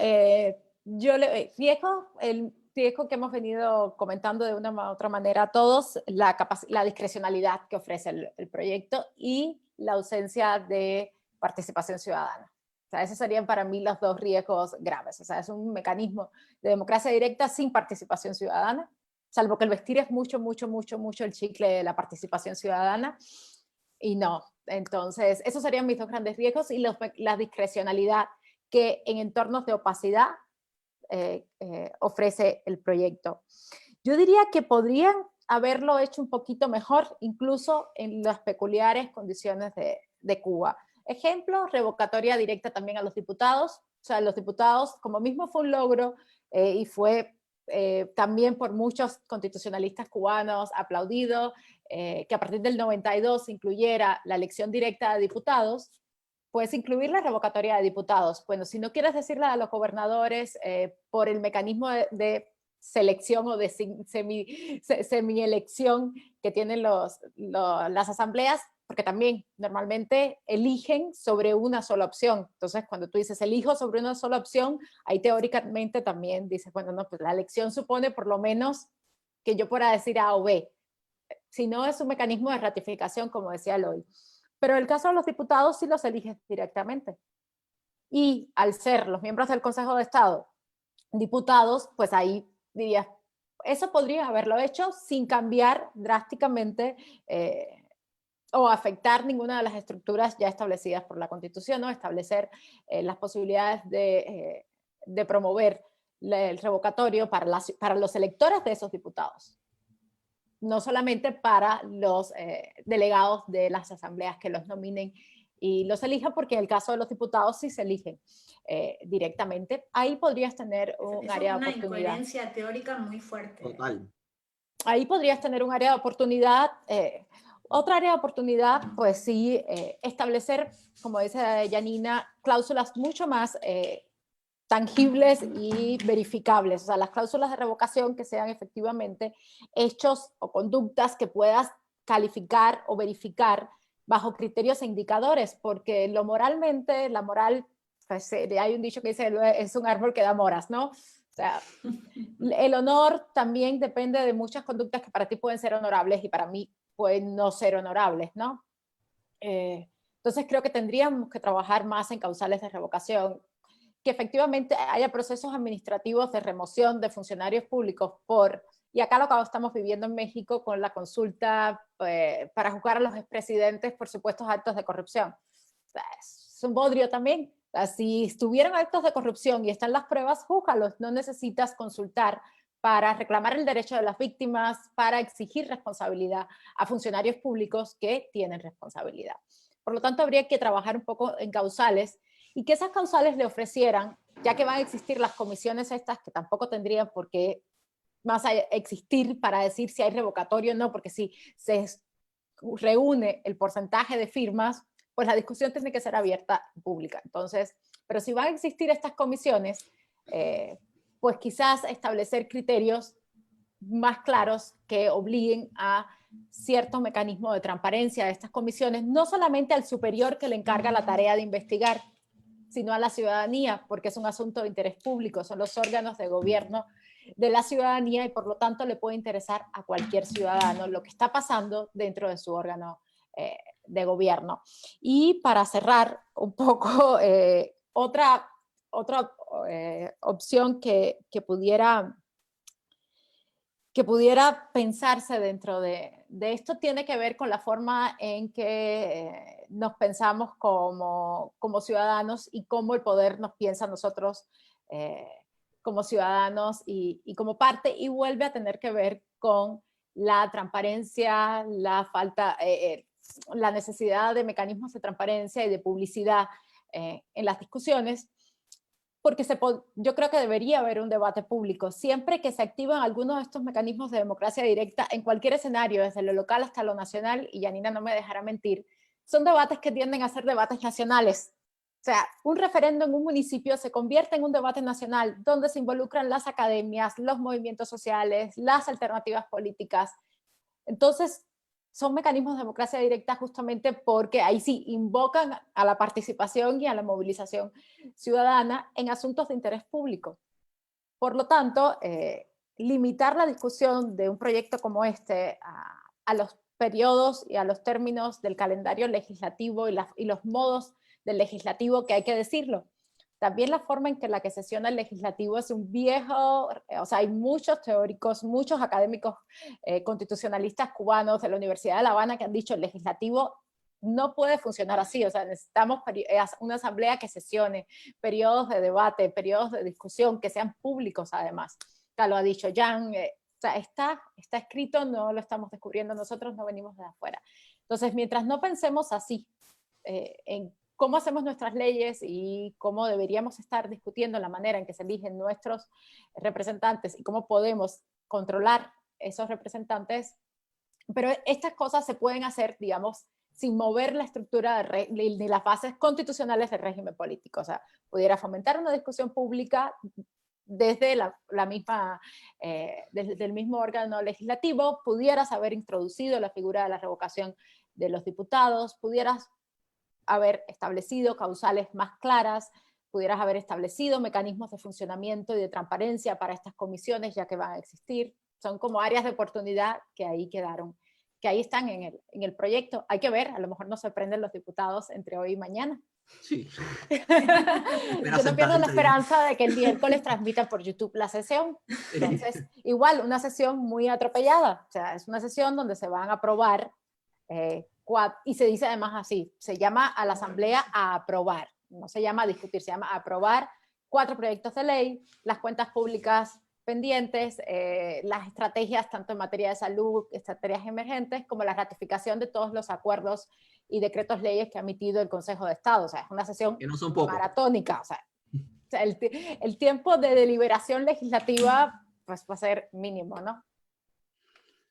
el riesgo que hemos venido comentando de una u otra manera todos, la discrecionalidad que ofrece el proyecto y la ausencia de participación ciudadana. O sea, esos serían para mí los 2 riesgos graves. O sea, es un mecanismo de democracia directa sin participación ciudadana, salvo que el vestir es mucho el chicle de la participación ciudadana, y no. Entonces, esos serían mis 2 grandes riesgos, y la discrecionalidad que en entornos de opacidad ofrece el proyecto. Yo diría que podrían haberlo hecho un poquito mejor, incluso en las peculiares condiciones de Cuba. Ejemplo, revocatoria directa también a los diputados. O sea, los diputados, como mismo fue un logro y fue también por muchos constitucionalistas cubanos aplaudido, que a partir del 92 incluyera la elección directa de diputados, puedes incluir la revocatoria de diputados. Bueno, si no quieres decirle a los gobernadores por el mecanismo de selección o de semielección que tienen las asambleas, porque también normalmente eligen sobre una sola opción. Entonces, cuando tú dices elijo sobre una sola opción, ahí teóricamente también dices, bueno, no, pues la elección supone por lo menos que yo pueda decir A o B. Si no, es un mecanismo de ratificación, como decía Eloy. Pero en el caso de los diputados sí los eliges directamente. Y al ser los miembros del Consejo de Estado diputados, pues ahí dirías, eso podría haberlo hecho sin cambiar drásticamente o afectar ninguna de las estructuras ya establecidas por la Constitución, ¿no? Establecer las posibilidades de promover el revocatorio para los electores de esos diputados, no solamente para los delegados de las asambleas que los nominen y los elijan, porque en el caso de los diputados sí se eligen directamente. Ahí podrías tener un área de oportunidad. Es una incoherencia teórica muy fuerte. Total. Ahí podrías tener un área de oportunidad. Otra área de oportunidad, pues sí, establecer, como dice Janina, cláusulas mucho más tangibles y verificables. O sea, las cláusulas de revocación que sean efectivamente hechos o conductas que puedas calificar o verificar bajo criterios e indicadores, porque la moral, pues, hay un dicho que dice, es un árbol que da moras, ¿no? O sea, el honor también depende de muchas conductas que para ti pueden ser honorables y para mí pueden no ser honorables, ¿no? Entonces creo que tendríamos que trabajar más en causales de revocación, que efectivamente haya procesos administrativos de remoción de funcionarios públicos y acá lo que estamos viviendo en México con la consulta para juzgar a los expresidentes por supuestos actos de corrupción. O sea, es un bodrio también. O sea, si estuvieron actos de corrupción y están las pruebas, júzgalos. No necesitas consultar para reclamar el derecho de las víctimas, para exigir responsabilidad a funcionarios públicos que tienen responsabilidad. Por lo tanto, habría que trabajar un poco en causales y que esas causales le ofrecieran, ya que van a existir las comisiones estas, que tampoco tendrían por qué más a existir para decir si hay revocatorio o no, porque si se reúne el porcentaje de firmas, pues la discusión tiene que ser abierta y pública. Entonces, pero si van a existir estas comisiones, pues quizás establecer criterios más claros que obliguen a ciertos mecanismos de transparencia de estas comisiones, no solamente al superior que le encarga la tarea de investigar, sino a la ciudadanía, porque es un asunto de interés público, son los órganos de gobierno de la ciudadanía y por lo tanto le puede interesar a cualquier ciudadano lo que está pasando dentro de su órgano de gobierno. Y para cerrar un poco, otra opción que pudiera pensarse dentro de esto tiene que ver con la forma en que nos pensamos como ciudadanos y cómo el poder nos piensa a nosotros como ciudadanos y como parte, y vuelve a tener que ver con la transparencia, la necesidad de mecanismos de transparencia y de publicidad en las discusiones, porque yo creo que debería haber un debate público. Siempre que se activan algunos de estos mecanismos de democracia directa, en cualquier escenario, desde lo local hasta lo nacional, y Janina no me dejará mentir, son debates que tienden a ser debates nacionales. O sea, un referendo en un municipio se convierte en un debate nacional donde se involucran las academias, los movimientos sociales, las alternativas políticas. Entonces, son mecanismos de democracia directa justamente porque ahí sí invocan a la participación y a la movilización ciudadana en asuntos de interés público. Por lo tanto, limitar la discusión de un proyecto como este a los periodos y a los términos del calendario legislativo y los modos del legislativo, que hay que decirlo. También la forma en que la que sesiona el legislativo es un viejo, o sea, hay muchos teóricos, muchos académicos constitucionalistas cubanos de la Universidad de La Habana que han dicho el legislativo no puede funcionar así, o sea, necesitamos una asamblea que sesione, periodos de debate, periodos de discusión, que sean públicos además. Ya lo ha dicho Jan, O sea, está escrito, no lo estamos descubriendo nosotros, no venimos de afuera. Entonces, mientras no pensemos así, en cómo hacemos nuestras leyes y cómo deberíamos estar discutiendo la manera en que se eligen nuestros representantes y cómo podemos controlar esos representantes, pero estas cosas se pueden hacer, digamos, sin mover la estructura ni las bases constitucionales del régimen político. O sea, pudiera fomentar una discusión pública desde desde el mismo órgano legislativo, pudieras haber introducido la figura de la revocación de los diputados, pudieras haber establecido causales más claras, pudieras haber establecido mecanismos de funcionamiento y de transparencia para estas comisiones, ya que van a existir. Son como áreas de oportunidad que ahí quedaron, que ahí están en el proyecto. Hay que ver, a lo mejor nos sorprenden los diputados entre hoy y mañana. Sí. Yo no pierdo la esperanza de que el miércoles transmitan por YouTube la sesión. Entonces, igual, una sesión muy atropellada. O sea, es una sesión donde se van a aprobar, y se dice además así, se llama a la Asamblea a aprobar. No se llama a discutir, se llama a aprobar 4 proyectos de ley, las cuentas públicas pendientes, las estrategias tanto en materia de salud, estrategias emergentes, como la ratificación de todos los acuerdos y decretos leyes que ha emitido el Consejo de Estado. O sea, es una sesión que no son maratónica. O sea, el tiempo de deliberación legislativa pues, va a ser mínimo, ¿no?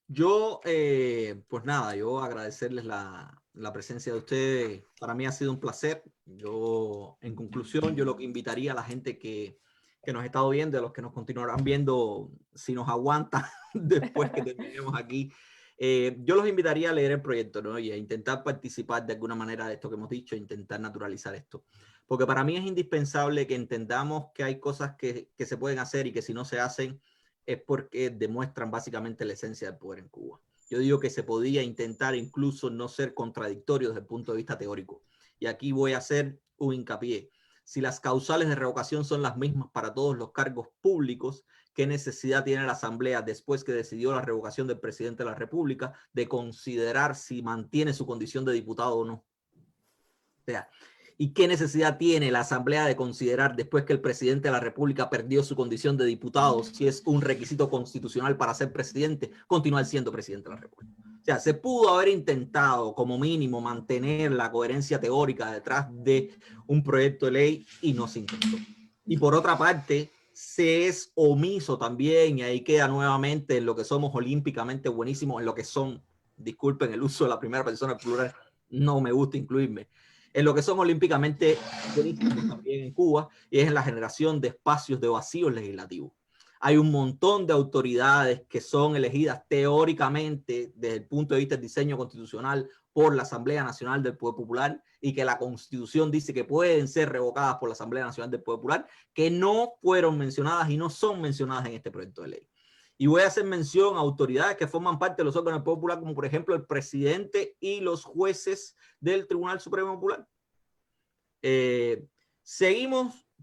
Yo, pues nada, yo agradecerles la presencia de ustedes. Para mí ha sido un placer. Yo, en conclusión, yo lo que invitaría a la gente que nos ha estado viendo, a los que nos continuarán viendo, si nos aguanta después que terminemos aquí, yo los invitaría a leer el proyecto, ¿no? Y a intentar participar de alguna manera de esto que hemos dicho, intentar naturalizar esto. Porque para mí es indispensable que entendamos que hay cosas que se pueden hacer y que si no se hacen es porque demuestran básicamente la esencia del poder en Cuba. Yo digo que se podía intentar incluso no ser contradictorio desde el punto de vista teórico. Y aquí voy a hacer un hincapié. Si las causales de revocación son las mismas para todos los cargos públicos, ¿qué necesidad tiene la Asamblea, después que decidió la revocación del presidente de la República, de considerar si mantiene su condición de diputado o no? O sea, ¿y qué necesidad tiene la Asamblea de considerar, después que el presidente de la República perdió su condición de diputado, si es un requisito constitucional para ser presidente, continuar siendo presidente de la República? O sea, se pudo haber intentado como mínimo mantener la coherencia teórica detrás de un proyecto de ley y no se intentó. Y por otra parte, se es omiso también, y ahí queda nuevamente en lo que somos olímpicamente buenísimos, en lo que son, disculpen el uso de la primera persona plural, no me gusta incluirme, en lo que son olímpicamente buenísimos también en Cuba, y es en la generación de espacios de vacíos legislativos. Hay un montón de autoridades que son elegidas teóricamente desde el punto de vista del diseño constitucional por la Asamblea Nacional del Poder Popular y que la Constitución dice que pueden ser revocadas por la Asamblea Nacional del Poder Popular, que no fueron mencionadas y no son mencionadas en este proyecto de ley. Y voy a hacer mención a autoridades que forman parte de los órganos del Poder Popular, como por ejemplo el presidente y los jueces del Tribunal Supremo Popular.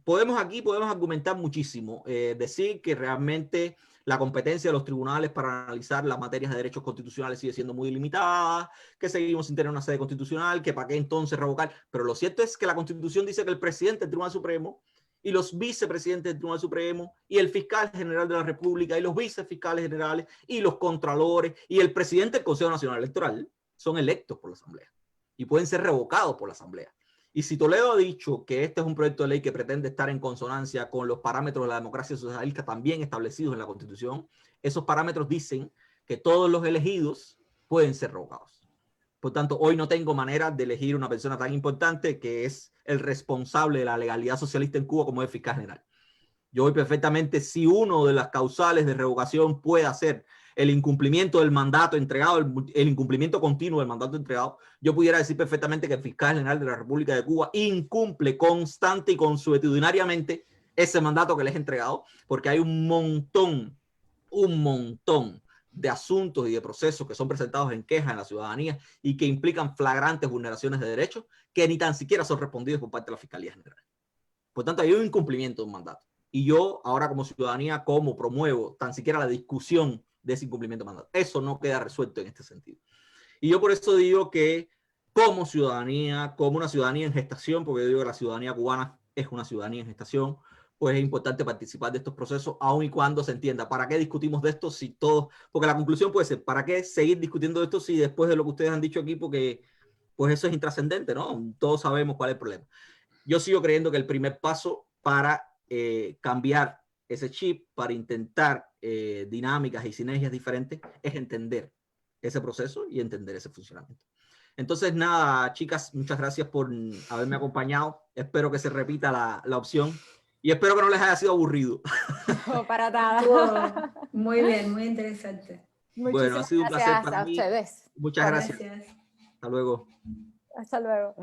Podemos argumentar muchísimo, decir que realmente la competencia de los tribunales para analizar las materias de derechos constitucionales sigue siendo muy limitada, que seguimos sin tener una sede constitucional, que para qué entonces revocar. Pero lo cierto es que la Constitución dice que el presidente del Tribunal Supremo y los vicepresidentes del Tribunal Supremo y el fiscal general de la República y los vicefiscales generales y los contralores y el presidente del Consejo Nacional Electoral son electos por la Asamblea y pueden ser revocados por la Asamblea. Y si Toledo ha dicho que este es un proyecto de ley que pretende estar en consonancia con los parámetros de la democracia socialista también establecidos en la Constitución, esos parámetros dicen que todos los elegidos pueden ser revocados. Por tanto, hoy no tengo manera de elegir una persona tan importante que es el responsable de la legalidad socialista en Cuba como es el fiscal general. Yo voy perfectamente, si uno de las causales de revocación puede ser el incumplimiento del mandato entregado, el incumplimiento continuo del mandato entregado, yo pudiera decir perfectamente que el fiscal general de la República de Cuba incumple constante y consuetudinariamente ese mandato que le es entregado, porque hay un montón de asuntos y de procesos que son presentados en queja en la ciudadanía y que implican flagrantes vulneraciones de derechos que ni tan siquiera son respondidos por parte de la Fiscalía General. Por tanto, hay un incumplimiento de un mandato. Y yo ahora como ciudadanía, ¿cómo promuevo tan siquiera la discusión de ese incumplimiento de mandato? Eso no queda resuelto en este sentido. Y yo por eso digo que como ciudadanía, como una ciudadanía en gestación, porque yo digo que la ciudadanía cubana es una ciudadanía en gestación, pues es importante participar de estos procesos, aun y cuando se entienda para qué discutimos de esto si todos, porque la conclusión puede ser, ¿para qué seguir discutiendo de esto si después de lo que ustedes han dicho aquí, porque pues eso es intrascendente, ¿no? Todos sabemos cuál es el problema. Yo sigo creyendo que el primer paso para cambiar ese chip, para intentar dinámicas y sinergias diferentes, es entender ese proceso y entender ese funcionamiento. Entonces, nada, chicas, muchas gracias por haberme acompañado. Espero que se repita la opción y espero que no les haya sido aburrido. No, para nada. Muy bien, muy interesante. Bueno, ha sido un placer para mí. Ustedes. Muchas gracias. Gracias. Hasta luego. Hasta luego.